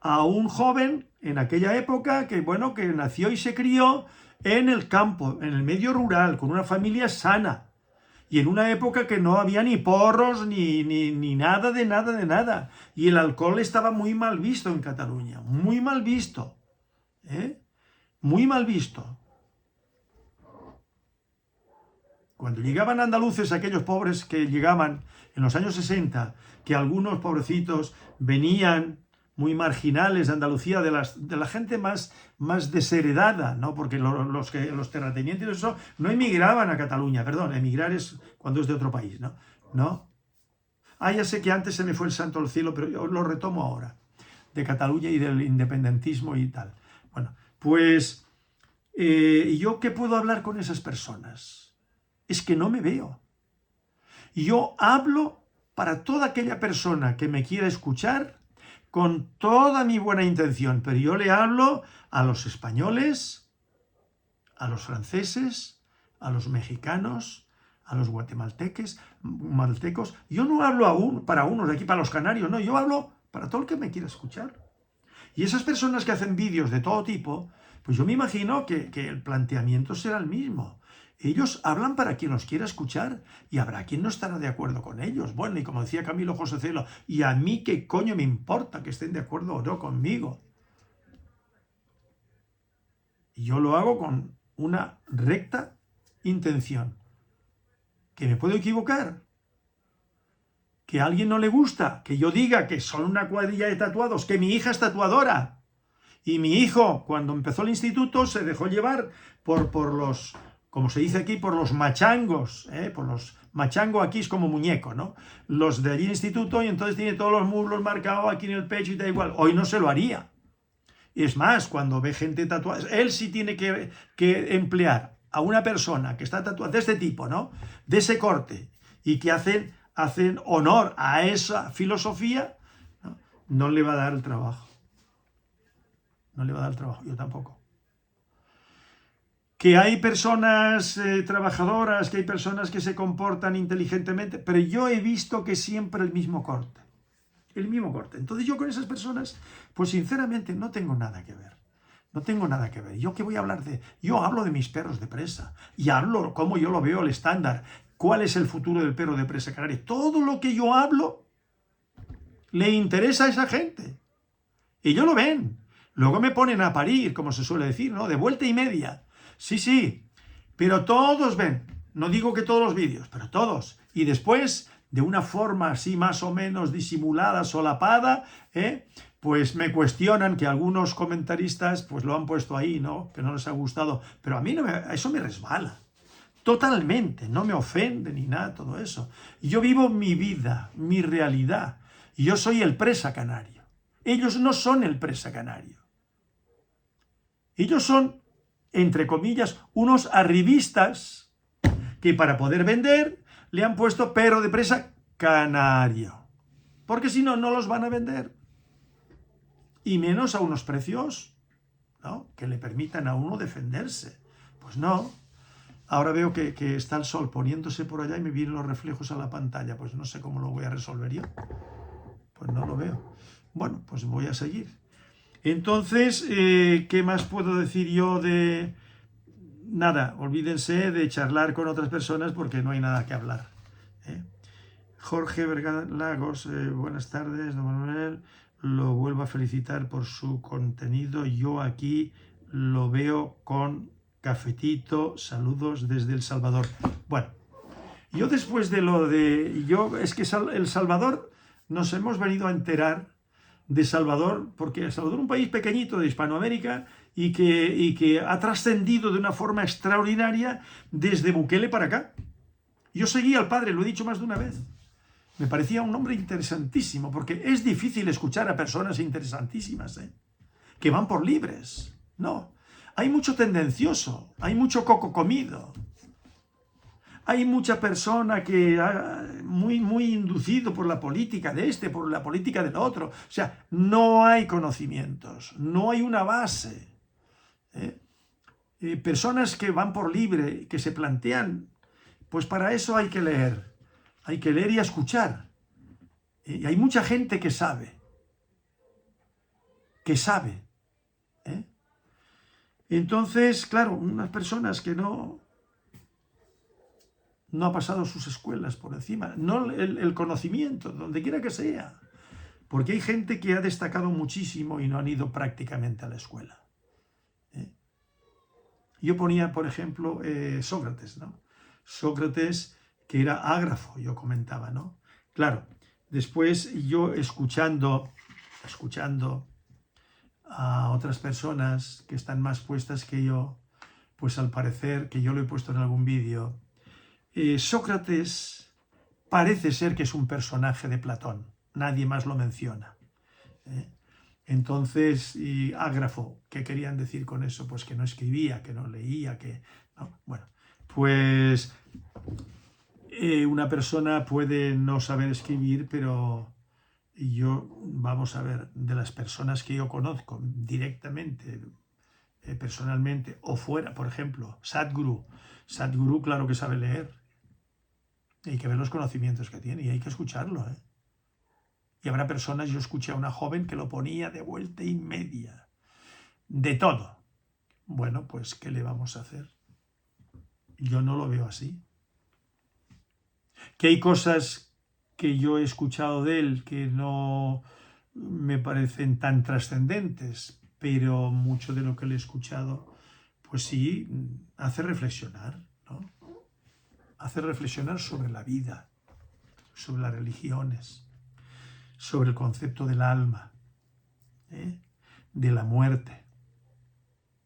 a un joven en aquella época que, bueno, que nació y se crió en el campo, en el medio rural, con una familia sana. Y en una época que no había ni porros, ni nada de nada de nada. Y el alcohol estaba muy mal visto en Cataluña, muy mal visto. Muy mal visto. Cuando llegaban andaluces, aquellos pobres que llegaban en los años 60, que algunos pobrecitos venían muy marginales de Andalucía, de la gente más desheredada, ¿no? Porque los terratenientes y eso no emigraban a Cataluña, perdón, emigrar es cuando es de otro país, ¿no? ¿No? Ya sé que antes se me fue el santo al cielo, pero yo lo retomo ahora, de Cataluña y del independentismo y tal. Bueno, pues, ¿yo qué puedo hablar con esas personas? Es que no me veo. Yo hablo para toda aquella persona que me quiera escuchar con toda mi buena intención, pero yo le hablo a los españoles, a los franceses, a los mexicanos, a los guatemaltecos. Yo no hablo para unos de aquí, para los canarios, no, yo hablo para todo el que me quiera escuchar. Y esas personas que hacen vídeos de todo tipo, pues yo me imagino que el planteamiento será el mismo. Ellos hablan para quien los quiera escuchar y habrá quien no estará de acuerdo con ellos. Bueno, y como decía Camilo José Celo, ¿y a mí qué coño me importa que estén de acuerdo o no conmigo? Y yo lo hago con una recta intención. ¿Que me puedo equivocar? ¿Que a alguien no le gusta? Que yo diga que son una cuadrilla de tatuados, que mi hija es tatuadora. Y mi hijo, cuando empezó el instituto, se dejó llevar por los, como se dice aquí, por los machangos, por los machango aquí es como muñeco, ¿no? Los de allí en instituto, y entonces tiene todos los muslos marcados aquí en el pecho y da igual. Hoy no se lo haría. Y es más, cuando ve gente tatuada, él sí tiene que emplear a una persona que está tatuada de este tipo, ¿no? De ese corte, y que hacen honor a esa filosofía, no le va a dar el trabajo. No le va a dar el trabajo, yo tampoco. Que hay personas trabajadoras, que hay personas que se comportan inteligentemente, pero yo he visto que siempre el mismo corte. El mismo corte. Entonces yo con esas personas, pues sinceramente no tengo nada que ver. No tengo nada que ver. ¿Yo qué voy a hablar de? Yo hablo de mis perros de presa. Y hablo cómo yo lo veo, el estándar. ¿Cuál es el futuro del perro de presa canario? Todo lo que yo hablo le interesa a esa gente. Y ellos lo ven. Luego me ponen a parir, como se suele decir, ¿no? De vuelta y media. Sí, sí. Pero todos ven. No digo que todos los vídeos, pero todos. Y después, de una forma así más o menos disimulada, solapada, pues me cuestionan, que algunos comentaristas pues lo han puesto ahí, ¿no? Que no les ha gustado. Pero a mí eso me resbala. Totalmente. No me ofende ni nada todo eso. Yo vivo mi vida, mi realidad. Y yo soy el presa canario. Ellos no son el presa canario. Ellos son, entre comillas, unos arribistas que para poder vender le han puesto perro de presa canario, porque si no, no los van a vender. Y menos a unos precios, ¿no?, que le permitan a uno defenderse. Pues no. Ahora veo que está el sol poniéndose por allá y me vienen los reflejos a la pantalla. Pues no sé cómo lo voy a resolver yo. Pues no lo veo. Bueno, pues voy a seguir. Entonces, ¿qué más puedo decir yo de...? Nada, olvídense de charlar con otras personas porque no hay nada que hablar. Jorge Vergara Lagos, buenas tardes, don Manuel. Lo vuelvo a felicitar por su contenido. Yo aquí lo veo con cafetito. Saludos desde El Salvador. Bueno, yo después de lo de... es que El Salvador nos hemos venido a enterar de Salvador, porque El Salvador es un país pequeñito de Hispanoamérica y que ha trascendido de una forma extraordinaria desde Bukele para acá. Yo seguí al padre, lo he dicho más de una vez. Me parecía un hombre interesantísimo, porque es difícil escuchar a personas interesantísimas, que van por libres. No, hay mucho tendencioso, hay mucho coco comido. Hay mucha persona que muy inducido por la política de este, por la política del otro. O sea, no hay conocimientos, no hay una base. Personas que van por libre, que se plantean, pues para eso hay que leer y escuchar. Y hay mucha gente que sabe. Entonces, claro, unas personas que no ha pasado sus escuelas por encima, no el conocimiento, donde quiera que sea, porque hay gente que ha destacado muchísimo y no han ido prácticamente a la escuela. Yo ponía, por ejemplo, Sócrates, ¿no? Sócrates, que era ágrafo, yo comentaba, ¿no? Claro, después yo escuchando a otras personas que están más puestas que yo, pues al parecer, que yo lo he puesto en algún vídeo, Sócrates parece ser que es un personaje de Platón, nadie más lo menciona. Entonces, y ágrafo, ¿qué querían decir con eso? Pues que no escribía, que no leía, que... ¿no? Bueno, pues una persona puede no saber escribir, pero yo, vamos a ver, de las personas que yo conozco directamente, personalmente, o fuera, por ejemplo, Sadhguru, claro que sabe leer. Hay que ver los conocimientos que tiene y hay que escucharlo, Y habrá personas, yo escuché a una joven que lo ponía de vuelta y media, de todo. Bueno, pues, ¿qué le vamos a hacer? Yo no lo veo así. Que hay cosas que yo he escuchado de él que no me parecen tan trascendentes, pero mucho de lo que le he escuchado, pues sí, hace reflexionar, ¿no? Hace reflexionar sobre la vida, sobre las religiones, sobre el concepto del alma, de la muerte,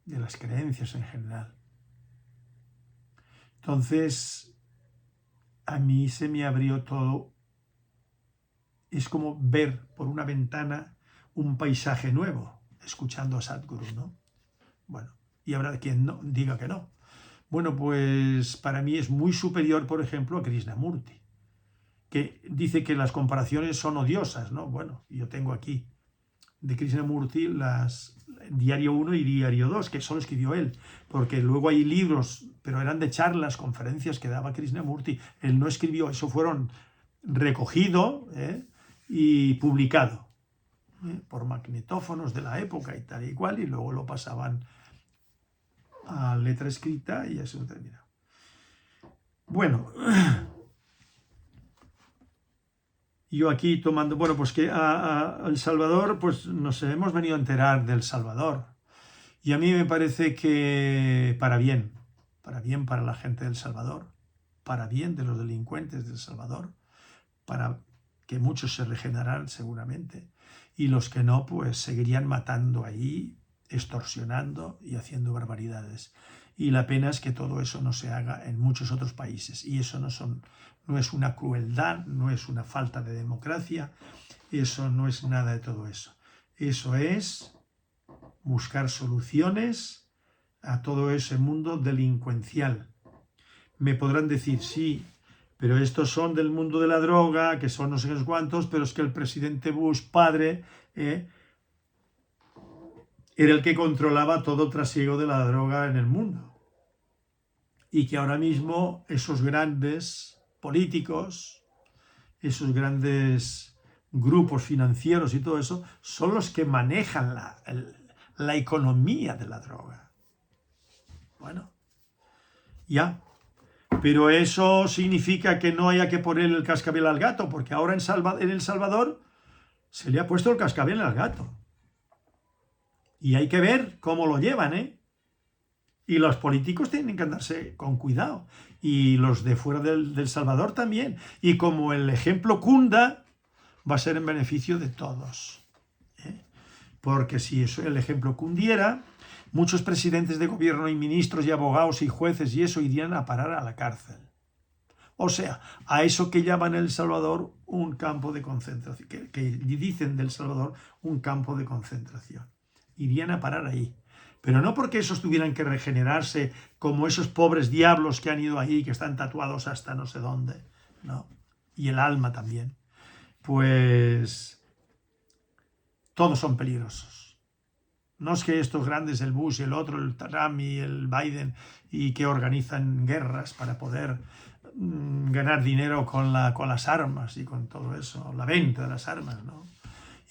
de las creencias en general. Entonces, a mí se me abrió todo. Es como ver por una ventana un paisaje nuevo, escuchando a Sadhguru, ¿no? Bueno, y habrá quien no, diga que no. Bueno, pues para mí es muy superior, por ejemplo, a Krishnamurti, que dice que las comparaciones son odiosas, ¿no? Bueno, yo tengo aquí de Krishnamurti las Diario 1 y Diario 2, que solo escribió él, porque luego hay libros, pero eran de charlas, conferencias que daba Krishnamurti. Él no escribió, eso fueron recogido y publicado por magnetófonos de la época y tal y cual, y luego lo pasaban a letra escrita y eso termina. Bueno, yo aquí tomando, bueno, pues que a El Salvador, pues nos hemos venido a enterar del Salvador. Y a mí me parece que para bien para la gente del Salvador, para bien de los delincuentes del Salvador, para que muchos se regenerarán seguramente, y los que no, pues seguirían matando ahí, extorsionando y haciendo barbaridades. Y la pena es que todo eso no se haga en muchos otros países, y eso no es una crueldad, no es una falta de democracia, eso no es nada de todo eso. Eso es buscar soluciones a todo ese mundo delincuencial. Me podrán decir, sí, pero estos son del mundo de la droga, que son no sé qué cuántos, pero es que el presidente Bush, padre, era el que controlaba todo el trasiego de la droga en el mundo. Y que ahora mismo esos grandes políticos, esos grandes grupos financieros y todo eso, son los que manejan la economía de la droga. Bueno, ya. Pero eso significa que no haya que poner el cascabel al gato, porque ahora en El Salvador se le ha puesto el cascabel al gato. Y hay que ver cómo lo llevan, ¿eh? Y los políticos tienen que andarse con cuidado. Y los de fuera del Salvador también. Y como el ejemplo cunda, va a ser en beneficio de todos. Porque si eso, el ejemplo cundiera, muchos presidentes de gobierno y ministros y abogados y jueces y eso irían a parar a la cárcel. O sea, a eso que llaman El Salvador un campo de concentración, que dicen del Salvador un campo de concentración. Irían a parar ahí. Pero no porque esos tuvieran que regenerarse como esos pobres diablos que han ido ahí, que están tatuados hasta no sé dónde. No. Y el alma también. Pues todos son peligrosos. No es que estos grandes, el Bush, el otro, el Trump y el Biden, y que organizan guerras para poder ganar dinero con las armas y con todo eso, la venta de las armas, ¿no?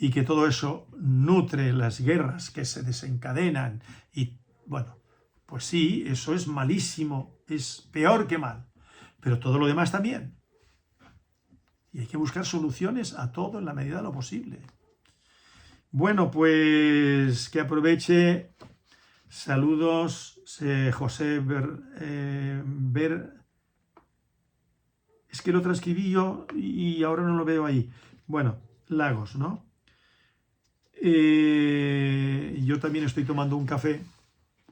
Y que todo eso nutre las guerras que se desencadenan. Y bueno, pues sí, eso es malísimo, es peor que mal, pero todo lo demás también. Y hay que buscar soluciones a todo en la medida de lo posible. Bueno, pues que aproveche. Saludos, José es que lo transcribí yo y ahora no lo veo ahí. Bueno, Lagos, ¿no? Yo también estoy tomando un café,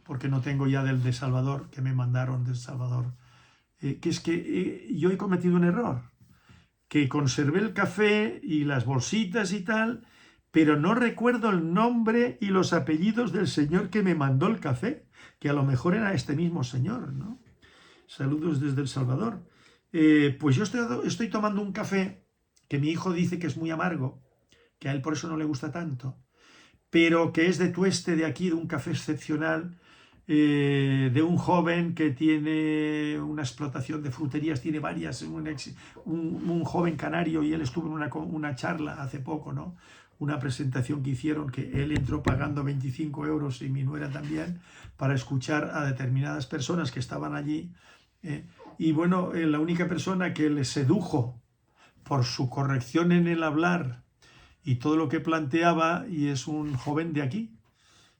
porque no tengo ya del de Salvador, que me mandaron de Salvador. Que es que yo he cometido un error, que conservé el café y las bolsitas y tal, pero no recuerdo el nombre y los apellidos del señor que me mandó el café, que a lo mejor era este mismo señor, ¿no? Saludos desde El Salvador. Pues yo estoy tomando un café que mi hijo dice que es muy amargo, que a él por eso no le gusta tanto, pero que es de tueste de aquí, de un café excepcional, de un joven que tiene una explotación de fruterías, tiene varias, un joven canario, y él estuvo en una charla hace poco, ¿no? Una presentación que hicieron, que él entró pagando 25 euros y mi nuera también, para escuchar a determinadas personas que estaban allí. Y bueno, la única persona que le sedujo por su corrección en el hablar y todo lo que planteaba, y es un joven de aquí,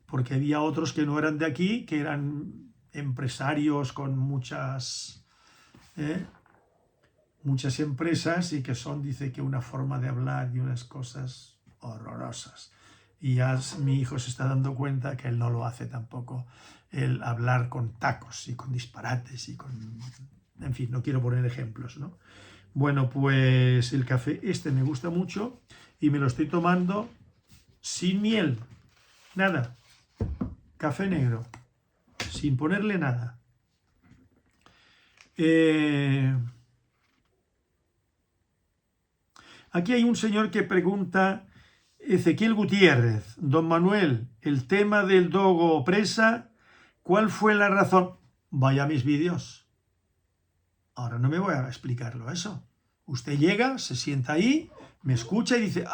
porque había otros que no eran de aquí, que eran empresarios con muchas empresas, y que son, dice, que una forma de hablar y unas cosas horrorosas. Y ya mi hijo se está dando cuenta que él no lo hace tampoco, el hablar con tacos y con disparates y con... En fin, no quiero poner ejemplos, ¿no? Bueno, pues el café este me gusta mucho y me lo estoy tomando sin miel, nada. Café negro, sin ponerle nada. Aquí hay un señor que pregunta, Ezequiel Gutiérrez, don Manuel, el tema del dogo presa, ¿cuál fue la razón? Vaya a mis vídeos. Ahora no me voy a explicarlo eso. Usted llega, se sienta ahí, me escucha y dice,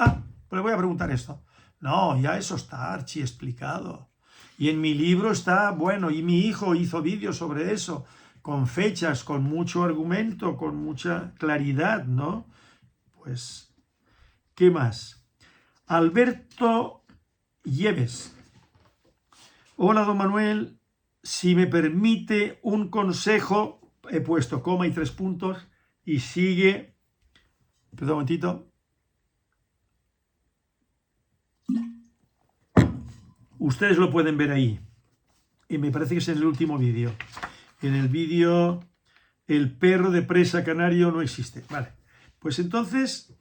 pues le voy a preguntar esto. No, ya eso está archi explicado. Y en mi libro está, bueno, y mi hijo hizo vídeos sobre eso, con fechas, con mucho argumento, con mucha claridad, ¿no? Pues, ¿qué más? Alberto Lleves. Hola, don Manuel, si me permite un consejo, he puesto coma y 3 puntos, y sigue, perdón un momentito. Ustedes lo pueden ver ahí, y me parece que es en el último vídeo. En el vídeo, el perro de presa canario no existe. Vale, pues entonces,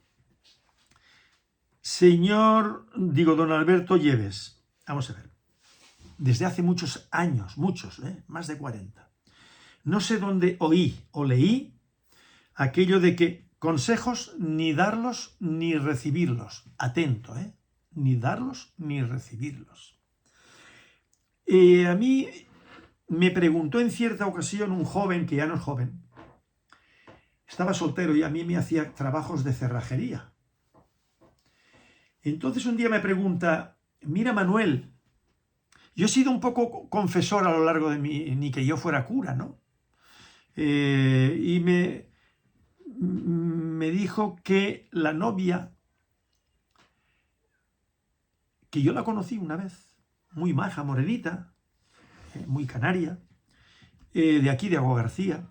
don Alberto Lleves, vamos a ver, desde hace muchos años, más de 40, no sé dónde oí o leí aquello de que consejos ni darlos ni recibirlos. Atento, ¿eh? Ni darlos ni recibirlos. A mí me preguntó en cierta ocasión un joven, que ya no es joven, estaba soltero y a mí me hacía trabajos de cerrajería. Entonces un día me pregunta, mira Manuel, yo he sido un poco confesor a lo largo de ni que yo fuera cura, ¿no? Y me dijo que la novia, que yo la conocí una vez, muy maja, morenita, muy canaria, de aquí de Agua García,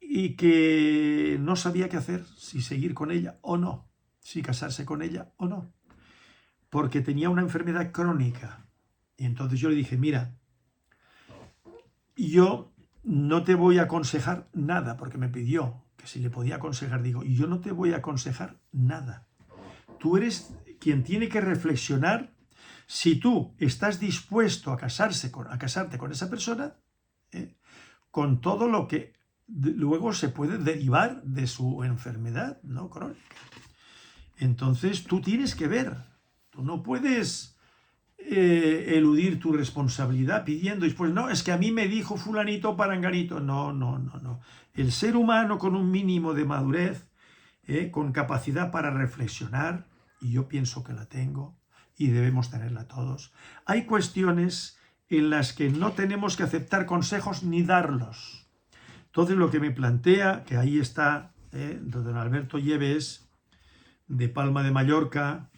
y que no sabía qué hacer, si seguir con ella o no, si casarse con ella o no, porque tenía una enfermedad crónica. Y entonces yo le dije, mira, yo no te voy a aconsejar nada, porque me pidió que si le podía aconsejar, digo, yo no te voy a aconsejar nada. Tú eres quien tiene que reflexionar si tú estás dispuesto a casarte con esa persona, con todo lo que luego se puede derivar de su enfermedad, ¿no?, crónica. Entonces tú tienes que ver, tú no puedes eludir tu responsabilidad pidiendo después, no, es que a mí me dijo fulanito paranganito. No. El ser humano con un mínimo de madurez, con capacidad para reflexionar, y yo pienso que la tengo, y debemos tenerla todos, hay cuestiones en las que no tenemos que aceptar consejos ni darlos. Entonces lo que me plantea, que ahí está, don Alberto Lleves, de Palma de Mallorca,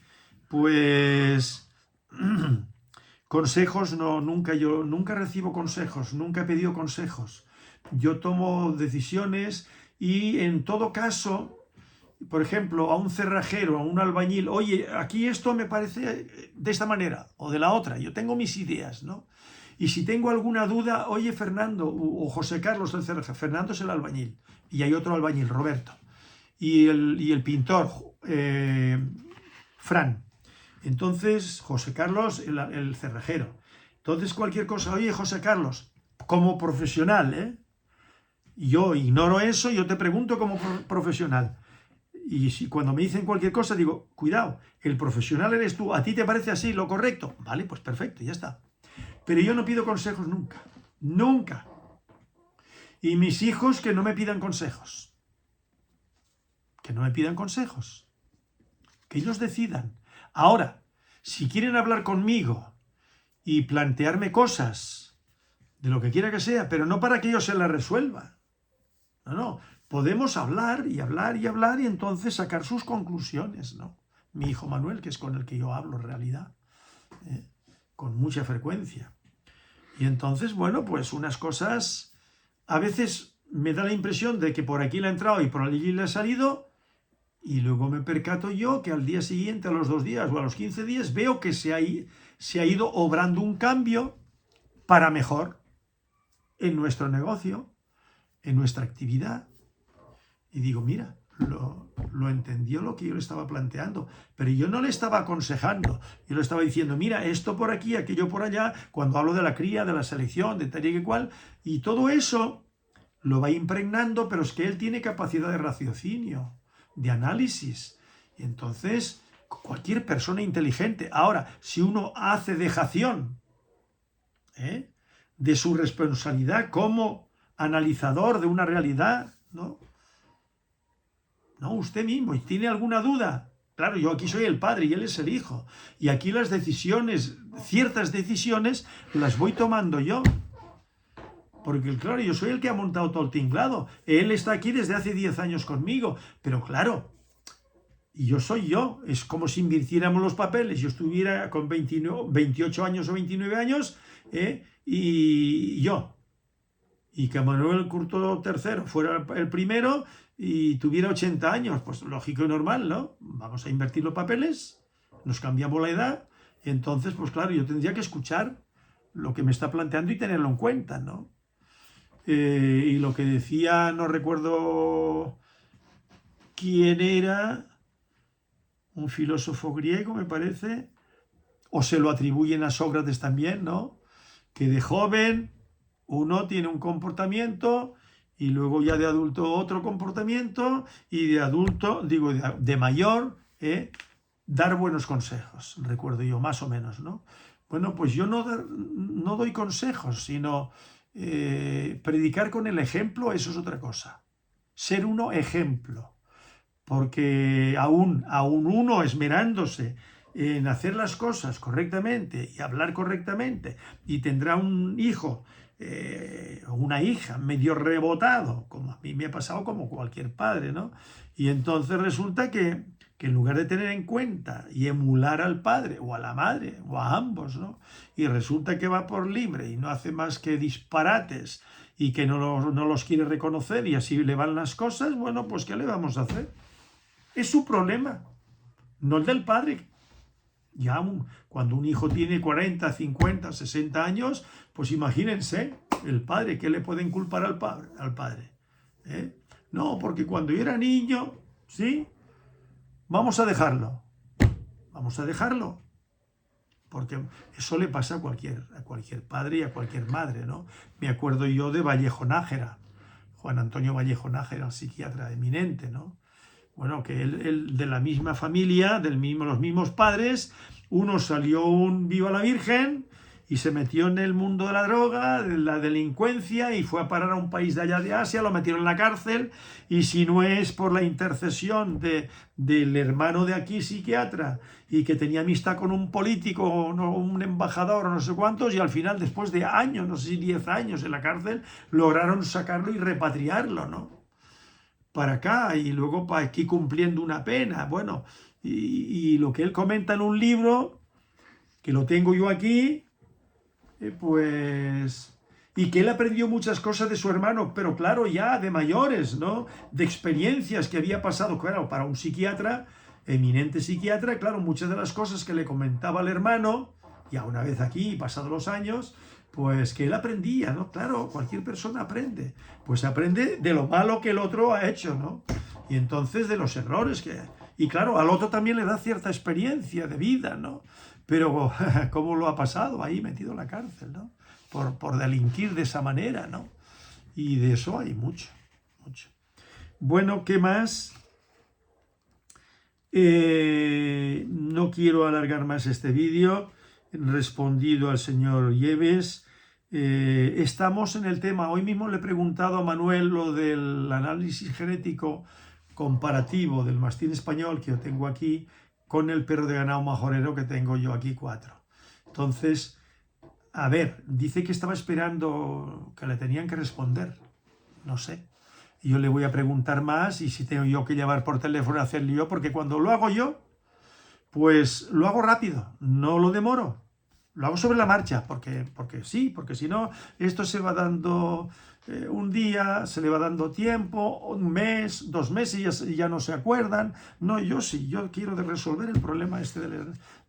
pues consejos no, yo nunca recibo consejos, nunca he pedido consejos. Yo tomo decisiones y en todo caso, por ejemplo, a un cerrajero, a un albañil, oye, aquí esto me parece de esta manera o de la otra, yo tengo mis ideas, ¿no? Y si tengo alguna duda, oye, Fernando o José Carlos, el cerrajero. Fernando es el albañil y hay otro albañil, Roberto, y el pintor, Fran. Entonces, José Carlos, el cerrajero. Entonces, cualquier cosa, oye, José Carlos, como profesional, yo ignoro eso, yo te pregunto como profesional. Y si cuando me dicen cualquier cosa, digo, cuidado, el profesional eres tú, ¿a ti te parece así lo correcto? Vale, pues perfecto, ya está. Pero yo no pido consejos nunca, nunca. Y mis hijos que no me pidan consejos. Que no me pidan consejos. Que ellos decidan. Ahora, si quieren hablar conmigo y plantearme cosas de lo que quiera que sea, pero no para que yo se las resuelva. No. Podemos hablar y hablar y hablar y entonces sacar sus conclusiones, ¿no? Mi hijo Manuel, que es con el que yo hablo en realidad, con mucha frecuencia. Y entonces, bueno, pues unas cosas, a veces me da la impresión de que por aquí le ha entrado y por allí le ha salido, y luego me percato yo que al día siguiente, a los 2 días o a los 15 días, veo que se ha ido obrando un cambio para mejor en nuestro negocio, en nuestra actividad. Y digo, mira, lo entendió lo que yo le estaba planteando, pero yo no le estaba aconsejando, yo le estaba diciendo, mira, esto por aquí, aquello por allá, cuando hablo de la cría, de la selección, de tal y cual, y todo eso lo va impregnando, pero es que él tiene capacidad de raciocinio, de análisis, y entonces cualquier persona inteligente, ahora, si uno hace dejación de su responsabilidad como analizador de una realidad, ¿no? No, usted mismo, y tiene alguna duda. Claro, yo aquí soy el padre y él es el hijo. Y aquí las decisiones, ciertas decisiones, las voy tomando yo. Porque, claro, yo soy el que ha montado todo el tinglado. Él está aquí desde hace 10 años conmigo. Pero, claro, y yo soy yo. Es como si invirtiéramos los papeles. Yo estuviera con 28 años o 29 años, y yo. Y que Manuel Curto III fuera el primero y tuviera 80 años, pues lógico y normal, ¿no? Vamos a invertir los papeles, nos cambiamos la edad, y entonces, pues claro, yo tendría que escuchar lo que me está planteando y tenerlo en cuenta, ¿no? Y lo que decía, no recuerdo quién era, un filósofo griego, me parece, o se lo atribuyen a Sócrates también, ¿no? Que de joven uno tiene un comportamiento y luego ya de adulto otro comportamiento, y de adulto, digo, de mayor, dar buenos consejos, recuerdo yo, más o menos, ¿no? Bueno, pues yo no doy consejos, sino predicar con el ejemplo, eso es otra cosa. Ser uno ejemplo, porque aún uno esmerándose en hacer las cosas correctamente y hablar correctamente, y tendrá un hijo o una hija medio rebotado, como a mí me ha pasado, como cualquier padre, ¿no? Y entonces resulta que en lugar de tener en cuenta y emular al padre o a la madre o a ambos, ¿no? Y resulta que va por libre y no hace más que disparates y que no los quiere reconocer, y así le van las cosas, bueno, pues ¿qué le vamos a hacer? Es su problema, no el del padre. Ya cuando un hijo tiene 40, 50, 60 años, pues imagínense el padre, ¿qué le pueden culpar al padre? ¿Eh? No, porque cuando yo era niño, ¿sí? Vamos a dejarlo. Vamos a dejarlo. Porque eso le pasa a cualquier padre y a cualquier madre, ¿no? Me acuerdo yo de Vallejo Nájera, Juan Antonio Vallejo Nájera, psiquiatra eminente, ¿no? Bueno, que él de la misma familia, los mismos padres, uno salió un viva la Virgen y se metió en el mundo de la droga, de la delincuencia, y fue a parar a un país de allá de Asia, lo metieron en la cárcel, y si no es por la intercesión del hermano de aquí, psiquiatra, y que tenía amistad con un político, un embajador, o no sé cuántos, y al final, después de años, no sé si 10 años en la cárcel, lograron sacarlo y repatriarlo, ¿no? Para acá, y luego para aquí cumpliendo una pena. Bueno, y lo que él comenta en un libro, que lo tengo yo aquí, pues... Y que él aprendió muchas cosas de su hermano, pero claro, ya de mayores, ¿no? De experiencias que había pasado, claro, para un psiquiatra, eminente psiquiatra, claro, muchas de las cosas que le comentaba al hermano, ya una vez aquí, pasados los años, pues que él aprendía, ¿no? Claro, cualquier persona aprende. Pues aprende de lo malo que el otro ha hecho, ¿no? Y entonces de los errores que... Y claro, al otro también le da cierta experiencia de vida, ¿no? Pero ¿cómo lo ha pasado ahí metido en la cárcel, ¿no? Por delinquir de esa manera, ¿no? Y de eso hay mucho, mucho. Bueno, ¿qué más? No quiero alargar más este vídeo. Respondido al señor Lleves. Estamos en el tema. Hoy mismo le he preguntado a Manuel lo del análisis genético comparativo del mastín español que yo tengo aquí con el perro de ganado majorero que tengo yo aquí 4. Entonces, a ver, dice que estaba esperando que le tenían que responder. No sé. Yo le voy a preguntar más, y si tengo yo que llevar por teléfono a hacerlo yo, porque cuando lo hago yo, pues lo hago rápido, no lo demoro. Lo hago sobre la marcha, porque sí, porque si no, esto se va dando un día, se le va dando tiempo, un mes, 2 meses, y ya no se acuerdan. No, yo sí, yo quiero resolver el problema este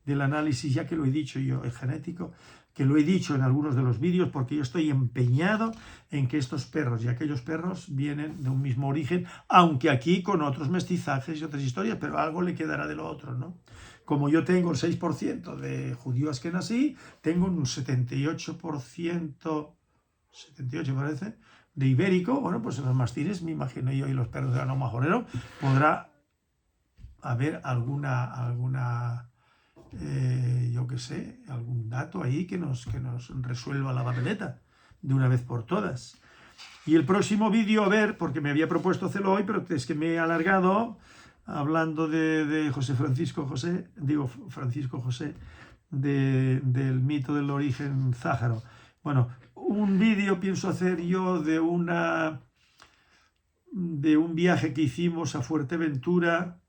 del análisis, ya que lo he dicho yo, el genético, que lo he dicho en algunos de los vídeos, porque yo estoy empeñado en que estos perros y aquellos perros vienen de un mismo origen, aunque aquí con otros mestizajes y otras historias, pero algo le quedará de lo otro, ¿no? Como yo tengo el 6% de judíos que nací, tengo un 78%, 78 parece, de ibérico. Bueno, pues en los mastines, me imagino yo, y los perros de ganado majorero, podrá haber alguna yo qué sé, algún dato ahí que nos resuelva la papeleta de una vez por todas. Y el próximo vídeo, a ver, porque me había propuesto hacerlo hoy, pero es que me he alargado, hablando de Francisco José, del mito del origen záharo. Bueno, un vídeo pienso hacer yo de un viaje que hicimos a Fuerteventura.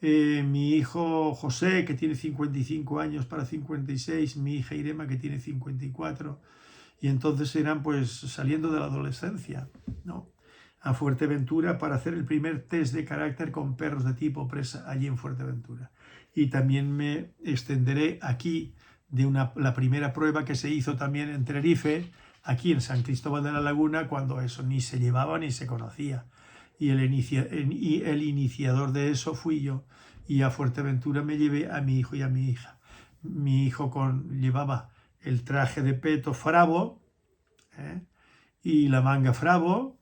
Mi hijo José, que tiene 55 años para 56, mi hija Irema, que tiene 54, y entonces eran pues saliendo de la adolescencia, ¿no? A Fuerteventura para hacer el primer test de carácter con perros de tipo presa allí en Fuerteventura. Y también me extenderé aquí de la primera prueba que se hizo también en Tenerife, aquí en San Cristóbal de la Laguna, cuando eso ni se llevaba ni se conocía. Y el iniciador de eso fui yo. Y a Fuerteventura me llevé a mi hijo y a mi hija. Mi hijo llevaba el traje de peto fravo, y la manga fravo,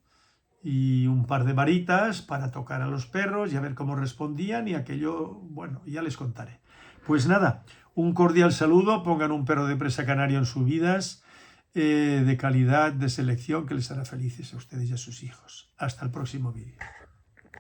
y un par de varitas para tocar a los perros y a ver cómo respondían, y aquello, bueno, ya les contaré. Pues nada, un cordial saludo, pongan un perro de presa canario en sus vidas, de calidad, de selección, que les hará felices a ustedes y a sus hijos. Hasta el próximo vídeo.